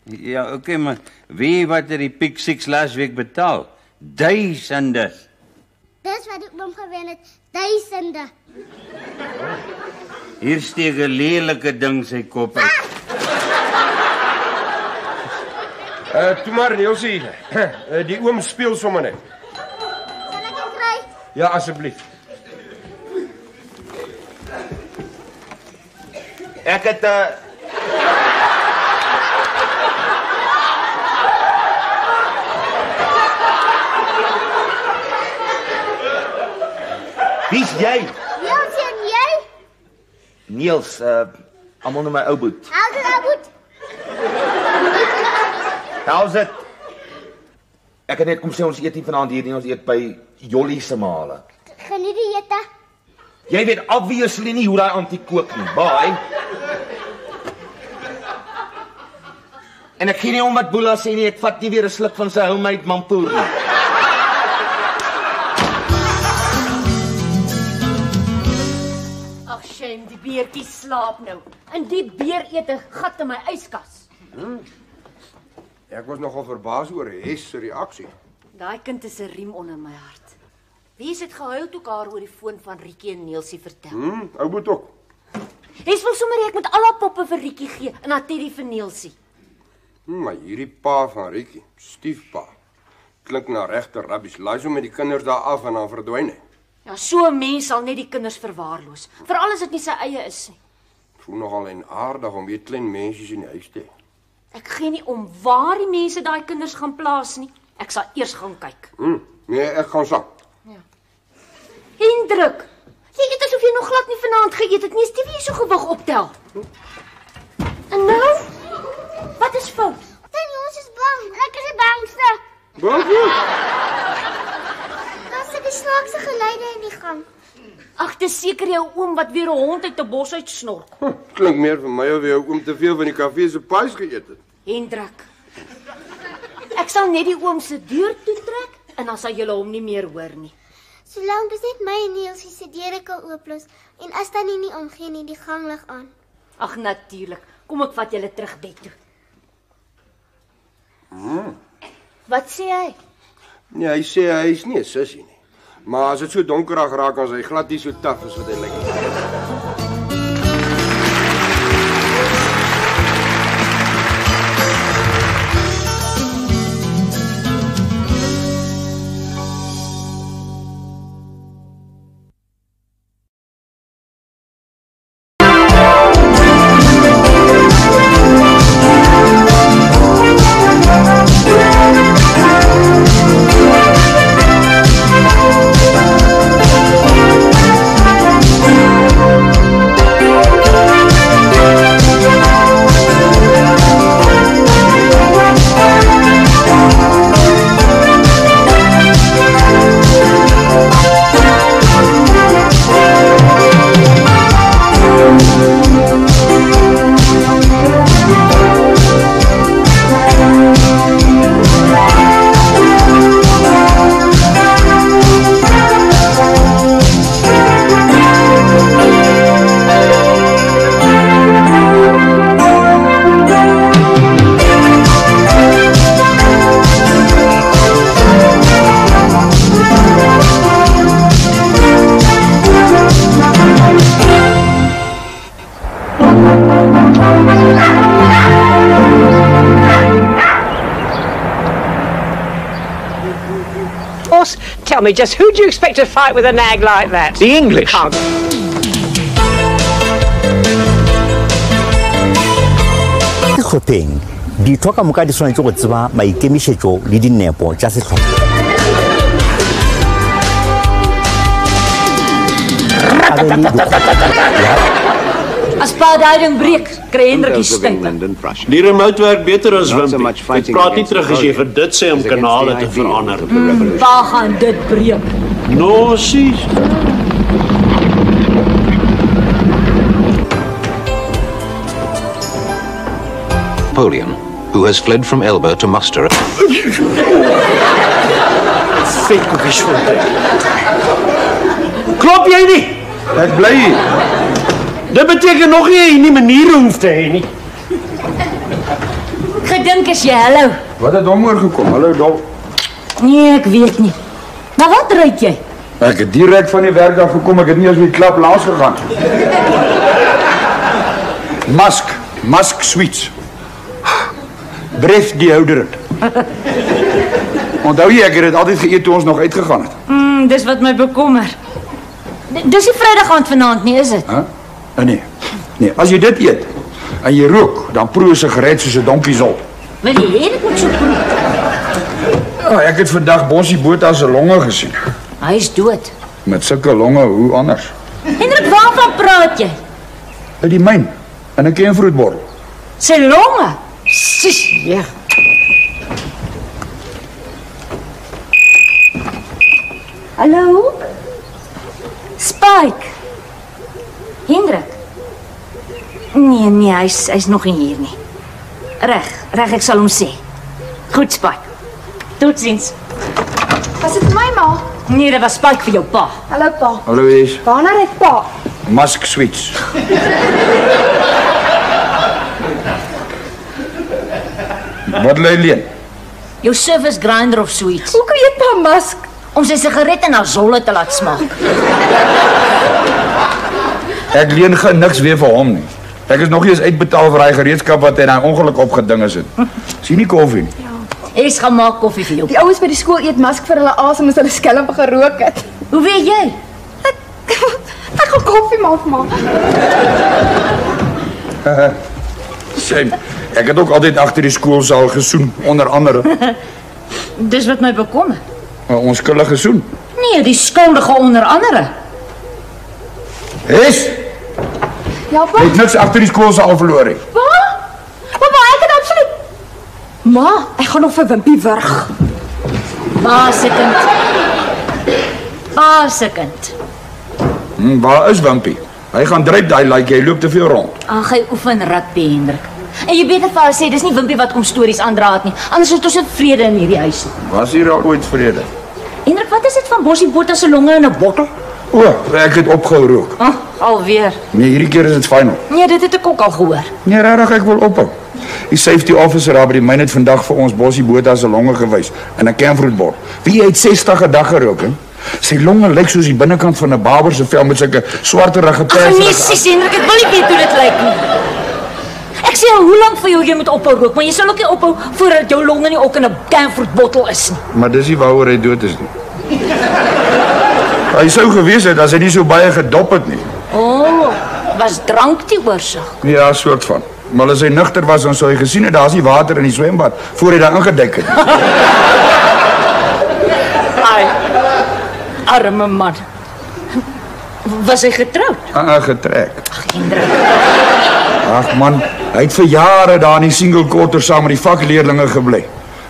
Ja, okay, maar wie wat het die Pick Six laasweek betaal? Duisende. Dis wat die oom gewen het, duisende. Hier steek 'n lelike ding sy kop uit. Toe maar Neelsie, die oom speel sommer net. Sal ek dit kry? Ja, asseblief. Ek het Wie's jy? Niels en jy? Niels, almal noem my ou boet. Ou How's it? Ek het net kom sê ons eet nie vanaand hier nie, ons eet by Jolly se maale. Geniet die ete. Jy weet obviously nie hoe daai auntie kook nie. Bye. En ek gee nie om wat Boela sê nie, ek vat nie weer 'n sluk van sy homemade mampoer nie. Ag, shame, die beertjie slaap nou. En die beer eet 'n gat in my yskas. Ek was nogal verbaas oor Hes se reaksie. Daai kind is 'n riem onder my hart. Wie het gehuil toe haar oor die foon van Rietjie en Neelsie vertel? Ou boet ook. Hes wil sommer hê ek moet al haar poppe vir Rietjie gee en haar teddy vir Neelsie. Maar hierdie pa van Rietjie, stiefpa, klink na regte rabbies. Laai hom met die kinders daar af en dan verdwyn hy. Ja, so 'n mens sal net die kinders verwaarloos. Veral as dit nie sy eie is nie. Voel nogal en aardig om weer klein mensies in die huis te hê. Ek gee nie om waar die mense daai kinders gaan plaas nie. Ek sal eers gaan kyk. Nee, ek gaan saam. Hendrik, jy eet asof jy nog glad nie vanaand geëet het nie. Stevie, jy so gewig optel. En nou? Wat is fout? Tannie, ons is bang. Ek is die bangste. Bang? Daar sit die snaakse geluide in die gang. Ag, dis seker jou oom wat weer 'n hond uit 'n bos uit snork. Klink meer vir my of jou oom te veel van die kafee se pies geëet het. Hendrik. Ek sal net die oom se deur toetrek en dan sal julle hom nie meer hoor nie. Solank dis net my en Neelsie se deure kan ooplos en as Tannie nie omgee nie, die ganglig aan. Ag, natuurlik. Kom ek vat julle terug bed toe. Wat sê hy? Nee, hy sê hy is nie 'n sussie nie. Maar as dit so donkerig raak, dan is hy glad nie so taaf as wat hy lyk. Tell me, just who do you expect to fight with a nag like that? The English. Can't. Hoping, di toka muka di sona go tseba maikemišetšo le dinepo tša sehlopha. As paadhuiding breek, kry Hendrik sting. Die remote werk beter as Wimpy. Ek praat nie terug as jy vir dit sê om kanale te verander. Waar gaan dit breek? Nosies. Napoleon, who has fled from Elba to muster. Klop jy nie? Ek bly hier. Dit beteken nog nie jy nie maniere hoef te hê nie. Gedink is jy hallo. Wat het hom oorgekom? Hallo Dol. Nee, ek weet nie. Maar wat ry jy? Ek het direk van die werk af gekom, ek het nie eens met die klap langs gegaan. Musk Sweets. Bref deodorant. Onthou jy, ek het dit altyd geëet toe ons nog uitgegaan het. Dis wat my bekommer. Dis die Vrydag aand vanaand nie, is dit? Nee, as jy dit eet en jy rook, dan proe 'n sigaret soos 'n dompie zol. Maar die hele moet so proe. Ja, ek het vandag Bossie Botha se longe gesien. Hy is dood. Met sulke longe, hoe anders? Hendrik, waarvan praat jy? Uit die myn, in 'n Kenfruitbor. Sy longe. Sis, ja. Hallo? Spike. Hendrik. Nee, hy's nog nie hier nie. Reg, ek sal hom sê. Goed, Spike. Totsiens. Was dit my ma? Nee, dit was Spike vir jou pa. Hallo pa. Hallo Wes. Waarna ry pa? Musk Sweets. Wat lê leen? Jou service grinder of sweets. Hoe kan jy pa Musk? Om sy sigarette na zolle te laat smaak. Ek leen geen niks weer vir hom nie. Ek is nog nie eens uitbetaal vir hy gereedskap wat hy in hy ongeluk opgeding is. Sien nie koffie? Ek gaan maak koffie vir jou. Die ouens by die skool eet Musk vir hulle asem as hulle skelm gerook het. Hoe weet jy? Ek gaan koffie maak, ma. Sien, ek het ook altyd agter die skoolsaal gesoen, onder andere. Dis wat my bekommer. 'n Onskuldige soen. Nee, die skuldige onder andere. Is? Ja, pa. Jy het niks agter die skoolsaal verloor nie. Papa, ek het absoluut... Ma, ek gaan nog vir Wimpie wurg. Pa se kind. Waar is Wimpie? Hy gaan dryp daai like jy loop te veel rond. Ag, hy oefen rugby, Hendrik. En jy beter vir haar sê, dis nie Wimpie wat kom stories aandra het nie. Anders het ons 'n vrede in hierdie huis. Was hier al ooit vrede? Hendrik, wat is dit van Bossie Botha se longe in 'n bottel? O, ek het opgehou rook. Alweer. Nee, hierdie keer is dit final. Nee, dit het ek ook al gehoor. Nee, regtig, ek wil ophou. Die safety officer daar by die myn het vandag vir ons Bossie Botha se longe gewys in 'n Kenfruitbor. Wie het 60 'n dag gerook, hè? Sy longe lyk soos die binnekant van 'n barber se vel met sulke swarterige perse. Nee, sis, Hendrik, ek wil nie weet hoe dit lyk nie. Ek sê al hoe lank vir jou jy moet ophou rook, maar jy sal ook nie ophou voordat jou longe nie ook in 'n Kenfruitbottel is nie. Maar dis nie waaroor hy dood is nie. Hy sou gewees het as hy nie so baie gedop het nie. Was drank die oorsaak? Ja, soort van. Maar as hy nugter was, dan sou hy gesien het daar's nie water in die swembad voor hy daar ingedek het. Ai. Arme man. Was hy getroud? Getrek. Ag, Hendrik. Ag man, hy het vir jare daar in die single quarter saam met die vakleerlinge gebly.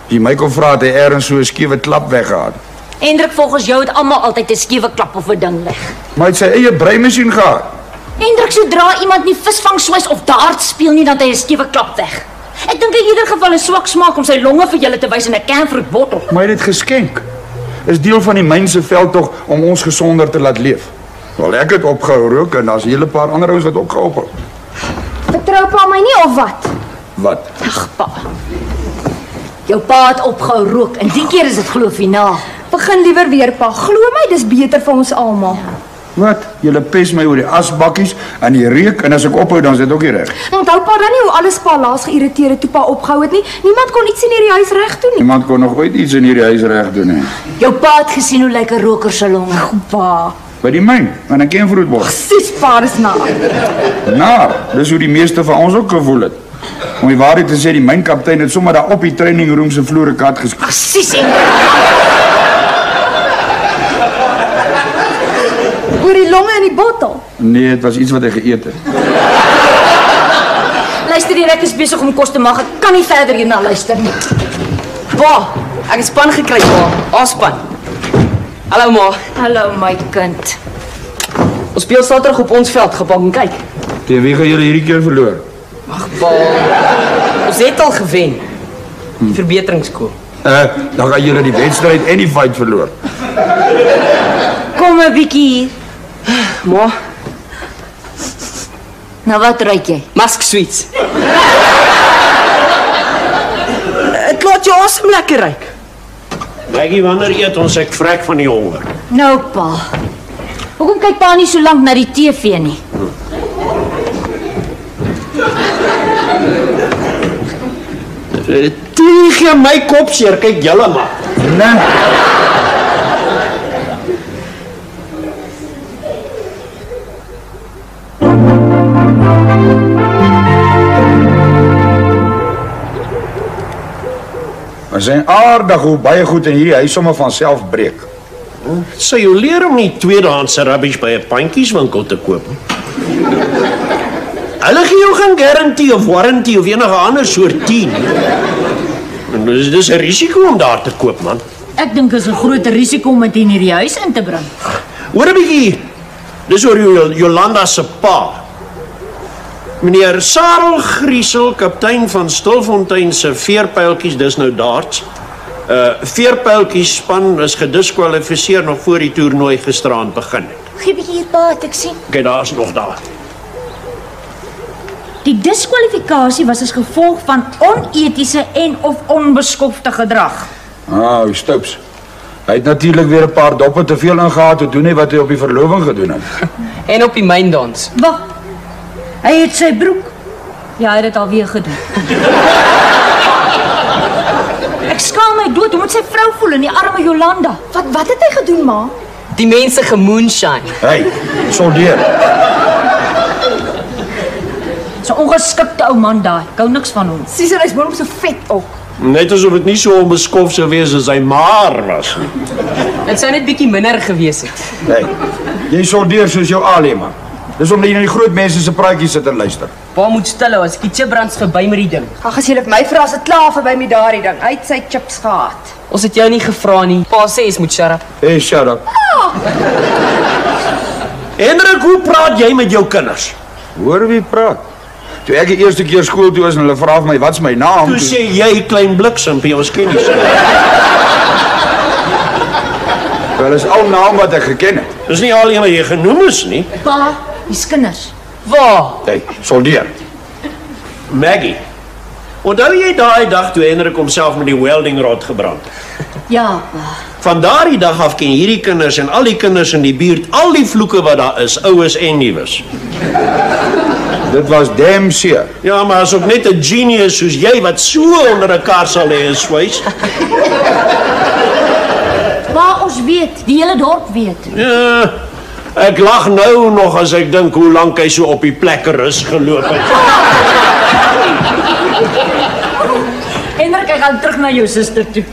Die my kom vra het hy ergens so 'n skewe klap weggehaal. Hendrik, volgens jou het almal altyd 'n skewe klap of 'n ding weg. Maar hy het sy eie breimasjien gehad. Hendrik, sodra iemand nie visvang, swys of dart speel nie, dan het hy 'n skewe klap weg. Ek dink in ieder geval 'n swak smaak om sy longe vir julle te wys in 'n Kenfruitbottel. Maar hy het dit geskenk. Is deel van die myn se veldtog om ons gesonder te laat leef. Wel, ek het opgehou rook en daar's 'n hele paar ander ouens wat ook gehou het. Vertrou pa my nie of wat? Wat? Ag, pa. Jou pa het opgehou rook en die keer is dit glo finaal. Begin liewer weer, pa. Glo my, dis beter vir ons almal. Wat? Julle pes my oor die asbakkies en die reuk en as ek ophou dan is dit ook nie reg. Onthou pa dan nie hoe alles pa laas geïrriteer het toe pa opgehou het nie. Niemand kon iets in hierdie huis reg doen nie. Niemand kon nog ooit iets in hierdie huis reg doen nie. Jou pa het gesien hoe lyk 'n roker se longe. Pa. By die myn, en ek ken vroedbos. Sis pa, dis na. Nou, dis hoe die meeste van ons ook gevoel het. Om die waarheid te sê, die mynkaptein het sommer daar op die training room se vloer 'n kat geskiet. Sis. Oor die longe in die bottel. Nee, dit was iets wat hy geëet het. Luister, die rek is besig om kos te maak. Ek kan nie verder hierna luister nie. Pa, ek het span gekry, pa. A-span. Hallo ma. Hallo my kind. Ons speel Saterdag op ons veld, gepak en kyk. Teen wie gaan julle hierdie keer verloor? Ag pa. Ons het al gewen. Die verbeteringskool. Dan gaan julle die wedstryd en die fight verloor. Kom 'n bietjie hier. Ma. Nou wat ruik jy? Musk Sweets. Ek laat jou asem lekker ruik. Maggie, wanneer eet ons? Ek vrek van die honger. Nou pa. Hoekom kyk pa nie so lank na die TV nie? Tegen my kop seer, kyk julle maar. Nee. We zijn aardig hoe baie goed in hierdie huis sommer van self breek. Sou jy leer om nie tweedehandse rubbish by 'n pandjieswinkel te koop nie? Hulle gee jou geen guarantee of warranty of enige ander soort 10. Dis 'n risiko om daar te koop, man. Ek dink is 'n groot risiko om dit in hierdie huis in te bring. Hoor 'n bietjie. Dis oor Jolanda se pa. Meneer Sarel Griesel, kaptein van Stilfontein se veerpyltjies, dis nou darts. Veerpyltjies span is gediskwalifiseer nog voor die toernooi gisteraand begin het. Gee bietjie hier pa, ek sien. Okay, daar's nog daar. Die diskwalifikasie was as gevolg van onetiese en of onbeskofte gedrag. Stoups. Hy het natuurlik weer 'n paar doppe te veel ingehaat te doen wat hy op die verloving gedoen het. En op die myndans. Wag. Hy het sy broek. Ja, hy het dit alweer gedoen. Ek skaam my dood, hoe moet sy vrou voel in die arme Jolanda? Wat het hy gedoen, ma? Die mense gemoonshine. Hey, soldeer. So 'n ongeskikte ou man daai. Ek hou niks van hom. Sies, hy's mooi om so vet ook. Net asof dit nie so onbeskof sou wees as hy maar was nie. Dit sou net bietjie minder gewees het. Hey, jy soldeer soos jou alie man. Dis omdat jy na die groot mense se praatjies sit en luister. Pa moet stil hou as ek die chipbrands verby met die ding. Ag, as jy vir my vra as dit klaar verby met daardie ding. Hy het sy chips gehad. Ons het jou nie gevra nie. Pa sê jy moet shut up. Hey, shut up. Hendrik, hoe praat jy met jou kinders? Hoor wie praat? Toe ek die eerste keer skool toe was en hulle vra vir my wat's my naam? Toe sê jy klein bliksempie, ons ken nie. Wel, is al naam wat ek geken het. Dis nie al een wat jy genoem is nie. Pa, die kinders. Waar? Hey, soldeer. Maggie. Onthou jy daai dag toe Hendrik homself met die welding rod gebrand? Ja, pa. Van daardie dag af ken hierdie kinders en al die kinders in die buurt al die vloeke wat daar is, oues en nuus. Dit was damn seer. Ja, maar as ook net 'n genius soos jy wat so onder 'n kar sal lê is, swys. Maar ons weet, die hele dorp weet. Ja, ek lag nou nog as ek dink hoe lank hy so op die plekkerus geloop het. Hendrik, ek gaan terug na jou suster toe.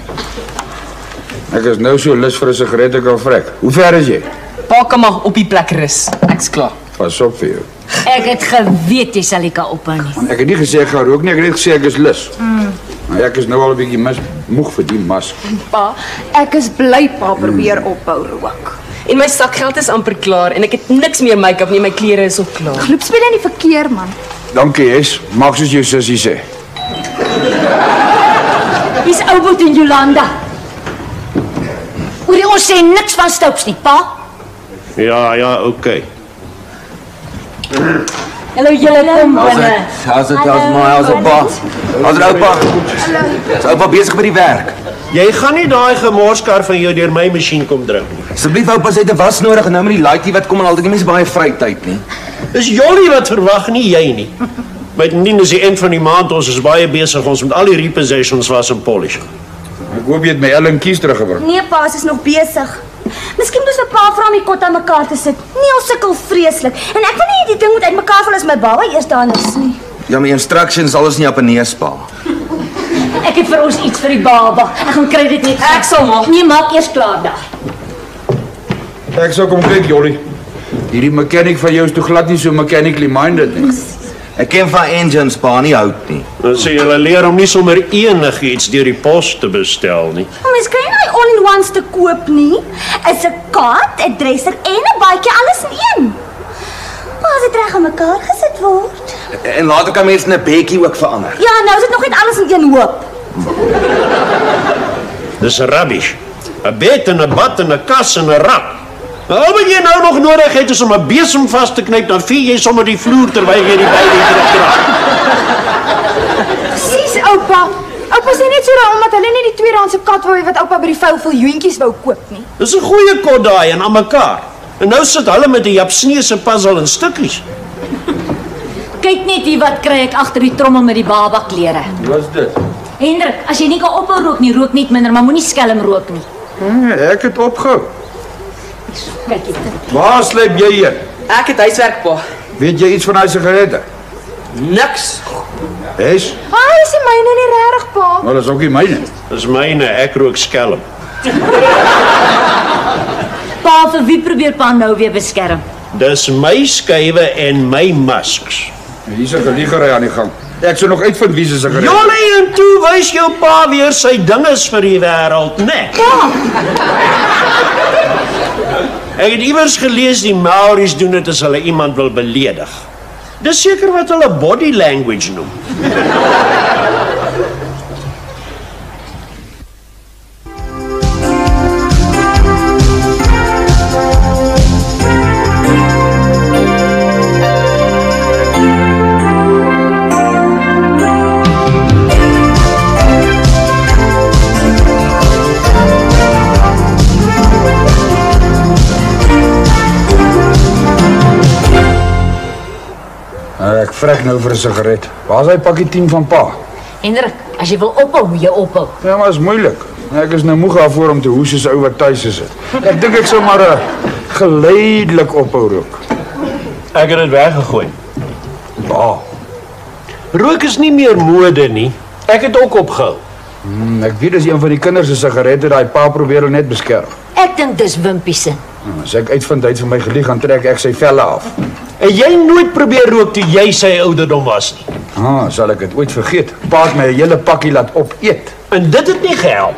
Ek is nou so lus vir 'n sigaret ek kan vrek. Hoe ver is jy? Pa kan maar op die plek rus. Ek's klaar. Pas op vir jou. Ek het geweet jy sal nie kan ophou nie. Ek het nie gesê ek gaan rook nie, ek het net gesê ek is lus. Maar ek is nou al 'n bietjie moeg vir die mas. Pa, ek is bly pa probeer ophou rook. En my sakgeld is amper klaar en ek het niks meer make-up nie, my klere is ook klaar. Loop speel in die verkeer, man. Dankie, Jes. Maak soos jou sussie sê. Dis Ouboet en Jolanda. Oor ons sê niks van Stoups nie, pa. Ja, okay. Hallo julle kom binne. How's it, pa? How's it, oupa? Is oupa besig met die werk? Jy gaan nie daai gemorskar van jou deur my masjien kom druk nie. Asseblief oupa, sy het 'n was nodig en nou met die laaitjie wat kom en altyd mense baie vry tyd nie. Dis Jolly wat verwag, nie jy nie. Bytendien is die eind van die maand, ons is baie besig, ons moet al die repossessions was en polish. Ek hoop jy het my Ellen kies teruggebring. Nee, pa, sy is nog besig. Miskien moet 'n pa vra om die kot aan mekaar te sit. Nee, ons sukkel vreeslik. En ek wil nie die ding moet uitmekaar val as my baba eers daar is nie. Ja, my instructions alles nie op 'n neuspa. Ek het vir ons iets vir die baba. Ek gaan kry dit net. Ek sal maak. Nee, maak eers klaar daar. Ek sou kom kyk, Jolly. Hierdie mechanic van jou is toe glad nie so mechanically minded nie. Ek ken van engines, pa, nie hout nie. Dan sê julle leer om nie sommer enigiets deur die pos te bestel nie. Maar mens kan nie daai all-in-ones te koop nie. Is 'n kaart, 'n dresser en 'n baadjie alles in een. Maar as dit reg aan mekaar gesit word. En later kan mense 'n bekkie ook verander. Ja, nou is dit nog net alles in een hoop. Dis rubbish. 'n Bed en 'n bad en 'n kas en 'n rak. Al wat jy nou nog nodig het is om 'n besem vas te knyp, dan vee jy sommer die vloer terwyl jy die beide terugdraai. Presies, oupa. Oupa sê net so dat omdat hulle nie die tweedehandse kat wou hê wat oupa by die vou vol joentjies wou koop nie. Dis 'n goeie kot daai en aan mekaar. En nou sit hulle met 'n Japsneese puzzle in stukkies. Kyk net hier wat kry ek agter die trommel met die baba klere. Wat's dit? Hendrik, as jy nie kan ophou rook nie, rook net minder, maar moenie skelm rook nie. Ek het opgehou. Kyk hier. Waar sleep jy hier? Ek het huiswerk, pa. Weet jy iets van daai sigarette? Niks. Is? Is die myne nie regtig, pa? Wel, dis ook nie myne. Dis myne, ek rook skelm. Pa, vir wie probeer pa nou weer beskerm? Dis my skuwe en my masks. Hier is 'n geliegery aan die gang. Ek sou nog uitvind wie se sigaret. Jolie, en toe wys jou pa weer sy dinges vir die wêreld, né? Ek het iewers gelees die Maoris doen dit as hulle iemand wil beledig. Dis seker wat hulle body language noem. Ek vrek nou vir 'n sigaret. Waar is hy pakkie 10 van pa? Hendrik, as jy wil ophou, moet jy ophou. Ja, maar is moeilik. Ek is nou moeg daarvoor om te hoes soos 'n ou wat tuis is. Ek dink ek sou maar 'n geleidelik ophou rook. Ek het dit weggegooi. Waar? Rook is nie meer mode nie. Ek het ook opgehou. Ek weet dis een van die kinders se sigarette daai pa probeer net beskerm. Ek dink dis Wimpie se. As ek uitvind hy het vir my gelieg, gaan trek ek sy velle af. En jy nooit probeer rook toe jy sy ouderdom was nie. Sal ek dit ooit vergeet. Pa het my 'n hele pakkie laat opeet. En dit het nie gehelp.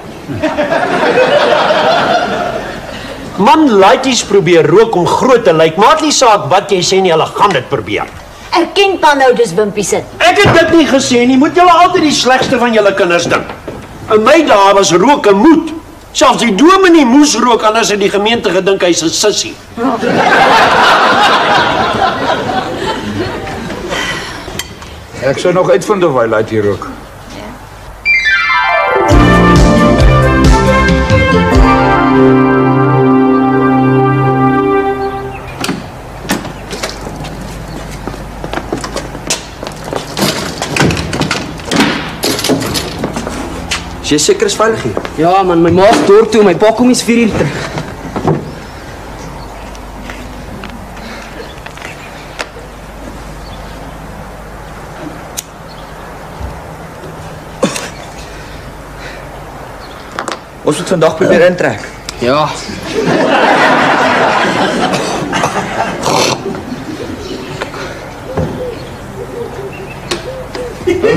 Man, laities probeer rook om groot te lyk. Maak nie saak wat jy sê nie, hulle gaan dit probeer. Erken pa nou dis Wimpie se. Ek het dit nie gesê nie. Moet julle altyd die slegste van julle kinders dink. In my dae was rook 'n moed. Selfs die dominee moes rook, anders het die gemeente gedink hy's 'n sissie. Ek sou nog uitvind of hy laat hier rook. Jy seker is veilig hier? Ja man, my ma is dorp toe, my pa kom eens 4 uur terug. Ons moet vandag probeer intrek. Ja.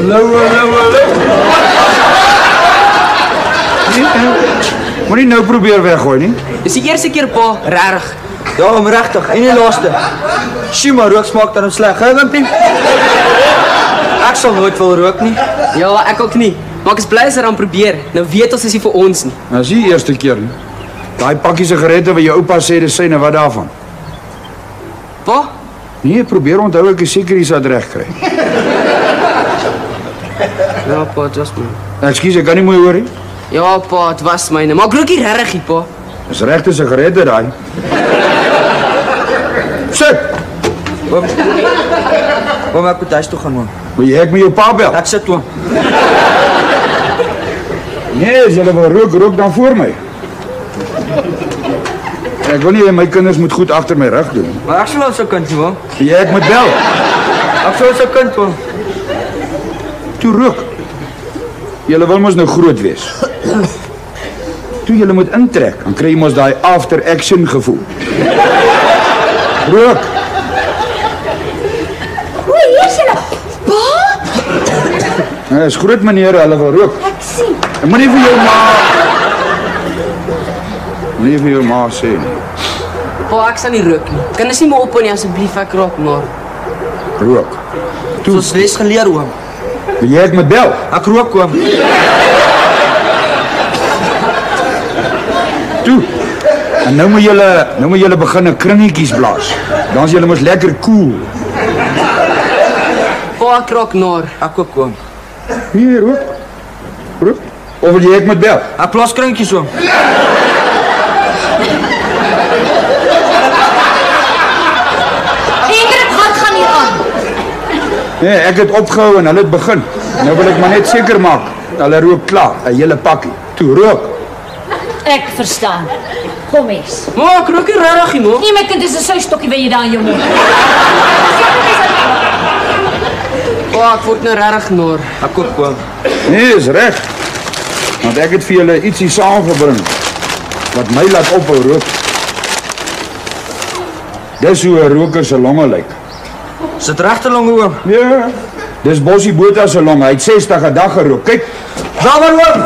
Hallo. Moenie nou probeer weggooi nie. Dis die eerste keer pa, regtig. Ja, om regtig, en die laaste. Sjoe, maar rook smaak dan sleg, hè, Wimpie? Ek sal nooit wil rook nie. Ja, ek ook nie. Maar ek is bly as hy dan probeer. Nou weet ons is nie vir ons nie. Nou is die eerste keer nie. Daai pakkie sigarette wat jou oupa sê dis syne, wat daarvan? Pa? Nee, probeer onthou ek is seker jy sal dit reg kry. Ja, pa, dit was my. Ekskuus, ek kan nie mooi hoor nie. Ja, pa, dit was myne. Maar ek rook nie regtig, pa. Dis regte sigarette daai. Sit. Kom ek moet huis toe gaan, man. Wil jy ek met jou pa bel? Ek sit toe. Nee, as julle wil rook dan voor my. Ek wil nie my kinders moet goed agter my rug doen. Maar ek sal al so kind toe, man. Ja, ek moet bel. Ek sal so kind toe. Toe rook. Julle wil mos nou groot wees. Toe julle moet intrek, dan kry jy mos daai after action gevoel. Rook. O, hier is hulle. Pa? Ja, is groot meneer, hulle wil rook. Ek sien. Ek moenie vir jou ma. Moenie vir jou ma sê nie. Pa, ek sal nie rook nie. Kan jy nie maar ophou nie asseblief, ek rook maar. Rook. Toe ons les geleer, oom. Wil jy ek moet bel? Ek rook, oom. Toe. En nou moet julle begin 'n kringetjies blaas. Dan is julle mos lekker cool. Pa, ek rook naar. Ek ook, oom. Nee, rook. Rook. Of wil jy ek moet bel? Ek plaas kringetjies, oom. Hendrik, wat gaan hier aan? Nee, ek het opgehou en hulle het begin. Nou wil ek maar net seker maak. Hulle rook klaar, 'n hele pakkie. Toe rook. Ek verstaan. Kom eens. Maar ek rook nie regtig nie, mo. Nee, my kind, dis 'n soustokkie wat jy daar in jou mond. Pa, ek word nou regtig naar. Ek ook, oom. Nee, is reg. Want ek het vir julle ietsie saamgebring wat my laat ophou rook. Dis hoe 'n roker se longe lyk. Sit regte long oom. Ja. Dis Bossie Botha se long. Hy het 60 'n dag gerook. Kyk. Daar maar oom.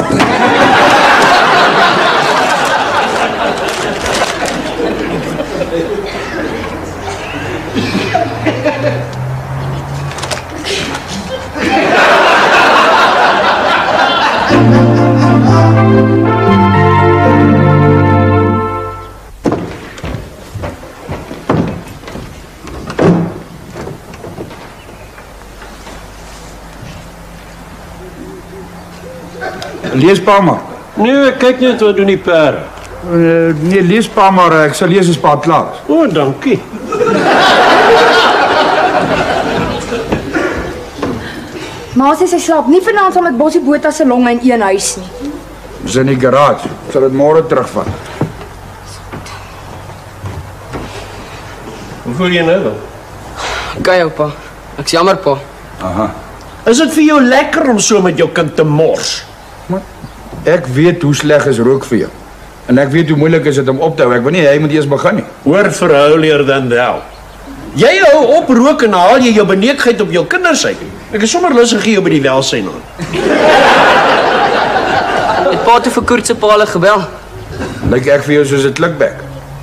Lees pa maar. Nee, kyk net wat doen die perde. Nee, lees pa maar. Ek sal lees as pa klaar is. O, dankie. Ma sê sy slaap nie vanaand saam met Bossie Botha se longe in een huis nie. Dis in die garage. Ek sal dit môre terugvat. Hoe voel jy nou dan? Kyk oupa. Ek's jammer pa. Aha. Is dit vir jou lekker om so met jou kind te mors? Ek weet hoe sleg is rook vir jou. En ek weet hoe moeilik is dit om op te hou. Ek wil nie hy moet eers begin nie. Hoor vir houlier dan thou. Jy hou op rook en haal jy jou beneekheid op jou kinders uit. Ek is sommer lus gee jou by die welsyn aan. Het pa toe vir Koert se pa gebel. Lyk ek vir jou soos 'n klikbek?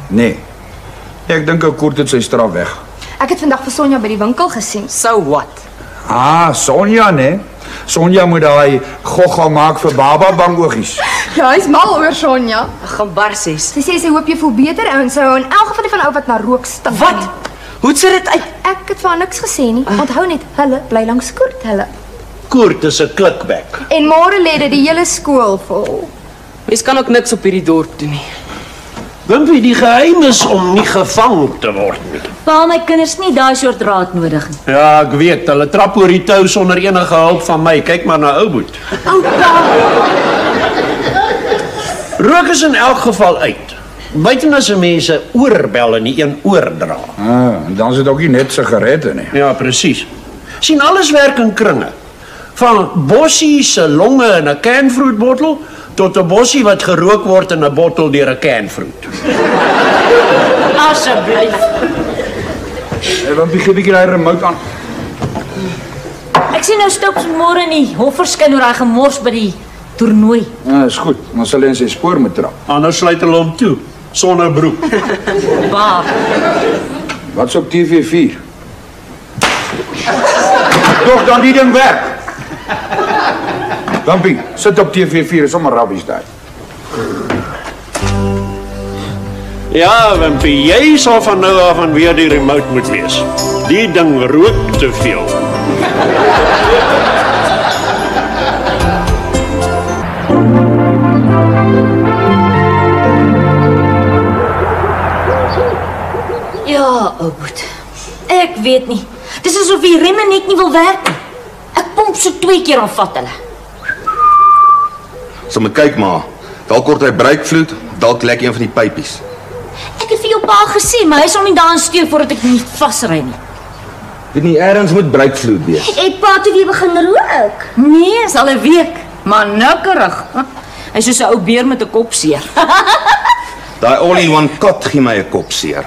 Nee. Ek dink ou Koert het sy straf weg. Ek het vandag vir Sonja by die winkel gesien. So what? Ah, Sonja, né? Sonja moet daai gogga maak vir baba bangoogies. Ja, hy's mal oor Sonja. Ek gaan barsies. Sy sê sy hoop jy voel beter en sy hou in elk geval nie van ou wat na rook stink. Wat? Hoe sit dit uit? Ek het vir haar niks gesê nie. Onthou net, hulle bly langs Koert, hulle. Koert is 'n klikbek. En môre lê dit die hele skool vol. Mens kan ook niks op hierdie dorp doen nie. Wimpie, die geheim is om nie gevang te word nie. Pa, my kinders nie daai soort raad nodig nie. Ja, ek weet, hulle trap oor die tou sonder enige hulp van my. Kyk maar na ou boet. Rook is in elk geval uit. Buiten as mense oorbel en nie een oor dra. En dan is dit ook nie net sigarette nie. Ja, presies. Sien, alles werk in kringe. Van Bossie se longe in 'n canvruitbottel tot 'n bossie wat gerook word in 'n bottel deur 'n canvruit. Asseblief. Hey, Wimpie, gee 'n bietjie daai remote aan. Ek sien nou Stokes môre in die hof verskyn oor daai gemors by die toernooi. Ja, is goed. Maar sal hy in sy spoor moet trap. Anders sluit hulle hom toe sonder broek. Pa. Wat's op TV4? Tog dan die ding werk. Wimpie, sit op TV4, is sommer rabbies daar. Ja, Wimpie, jy sal van nou af aan weer die remote moet wees. Die ding rook te veel. Ja, ou boet. Ek weet nie. Dis asof die remme net nie wil werk nie. Ek pomp so 2 keer aan vat hulle. So moet kyk maar. Dalk kort hy breekvloed, dalk lek een van die pypies. Ek het vir jou pa gesê, maar hy sal nie daarin steur voordat ek nie vasry nie. Dit nie ergens moet breekvloed wees. Het pa toe weer begin rook? Nee, is al 'n week, maar nikkerig. Hy's soos 'n ou beer met 'n kopseer. Daai all-in-one kot gee my 'n kop seer.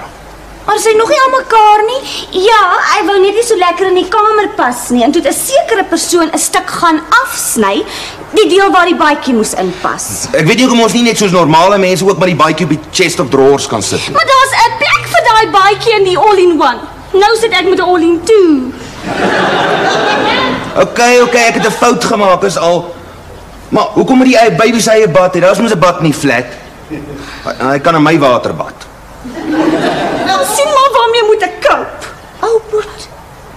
Maar sy nog nie aan mekaar nie. Ja, hy wou net nie so lekker in die kamer pas nie. En toe het 'n sekere persoon 'n stuk gaan afsny, die deel waar die baadjie moes inpas. Ek weet nie hoekom ons nie net soos normale mense ook met die baadjie op die chest of drawers kan sit nie. Maar daar's 'n plek vir daai baadjie in die all-in-one. Nou sit ek met 'n all-in-two. Okay, ek het 'n fout gemaak, is al. Maar hoekom moet die eie baby sy eie bad hê? Daar's mos 'n bad nie flat. Hy kan in my water bad. Sien maar waarmee moet ek koop? Ou boet.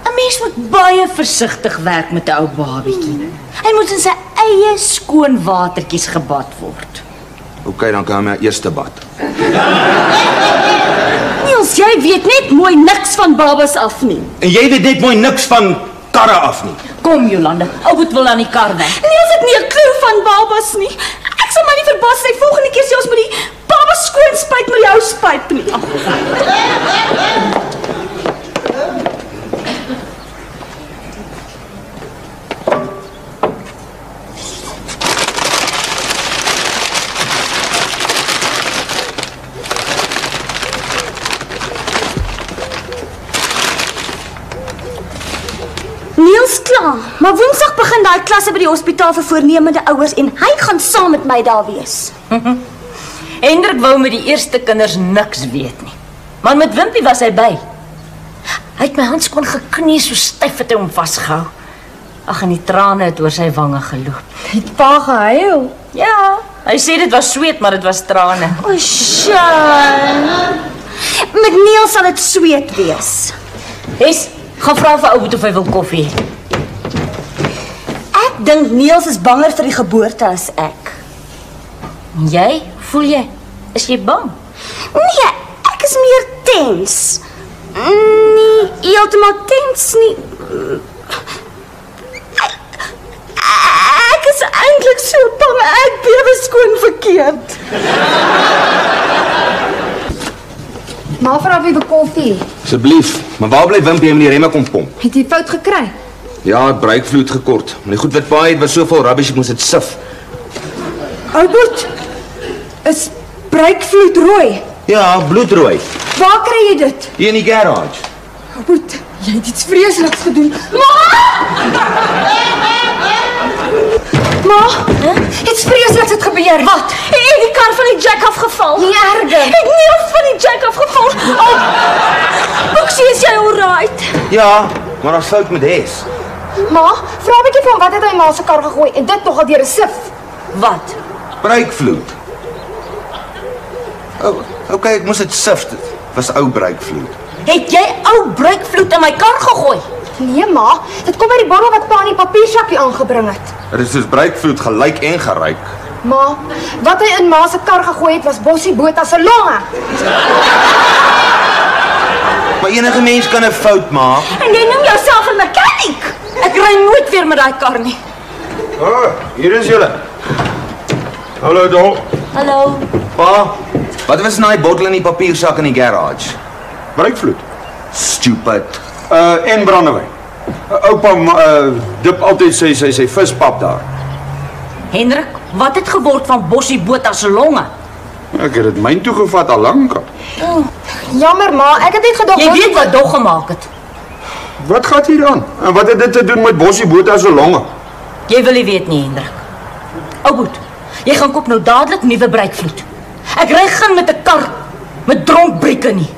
'n Mens moet baie versigtig werk met 'n ou babietjie. Hy moet in sy eie skoon watertjies gebad word. Okay, dan kan hy my eerste bad. Niels, jy weet net mooi niks van babas af nie. En jy weet net mooi niks van karre af nie. Kom Jolande, ou boet wil aan die kar weg. Niels het nie 'n klou van babas nie. Ek sal maar nie verbaas sy volgende keer sê ons moet die babas skoon spuit met die ou spuit nie. Maar Woensdag begin daai klasse by die hospitaal vir voornemende ouers en hy gaan saam met my daar wees. Hendrik wou met die eerste kinders niks weet nie. Maar met Wimpie was hy by. Hy het my handskoon geknie, so styf het hy hom vasgehou. Ag, en die trane het oor sy wange geloop. Het pa gehuil? Ja, hy sê dit was sweet, maar dit was trane. O, Shan. Met Neil sal dit sweet wees. Hes, gaan vra vir ou Boet of hy wil koffie. Ek dink Niels is banger vir die geboorte as ek. Jy? Voel jy? Is jy bang? Nee, ek is meer tens. Nie heeltemal tens nie. Ek is eintlik so bang, ek bewe skoon verkeerd. Maar vra wie wil koffie? Asseblief, maar waar bly Wimpie en die remme kom pomp? Het jy fout gekry? Ja, breekvloed gekort. Maar die goed wat paai het was so vol rubbish, ek moes dit sif. Albert, is breekvloed rooi? Ja, bloedrooi. Waar kry jy dit? Hier in die garage. Albert, jy het iets vreesliks gedoen. Ma, iets vreesliks het gebeur. Wat? Het die kar van die jack afgeval? Nie erger. Het Niels van die jack afgeval? Boeksie, is jy alright? Ja, maar ons fout met Hes. Ma, vra 'n bietjie van wat het hy ma se kar gegooi en dit nogal deur 'n sif. Wat? Breekvloed. Oh, okay, ek moes dit sif. Dit was ou breekvloed. Het jy ou breekvloed in my kar gegooi? Nee ma, dit kom uit die bottel wat pa in die papiersakkie aangebring het. Dit is soos breekvloed gelyk en geruik. Ma, wat hy in ma se kar gegooi het was Bossie Botha se longe. Maar enige mens kan 'n fout maak. En jy noem jouself 'n mechanic. Ek ry nooit weer met daai kar nie. Hier is julle. Hallo Dol. Hallo. Pa, wat was in daai bottel in die papiersak in die garage? Breekvloed. Stupid. En brandewyn. Oupa dip altyd sy vispap daar. Hendrik, wat het geword van Bossie Botha se longe? Ek het dit myn toe gevat al lank. Jammer ma, ek het net gedog jy weet wat dog gemaak het. Wat gaan hier aan? En wat het dit te doen met Bossie Botha se longe? Jy wil nie weet nie, Hendrik. Ou Boet, jy gaan koop nou dadelik nuwe breekvloed. Ek ry geen met 'n kar met dronk brieke nie.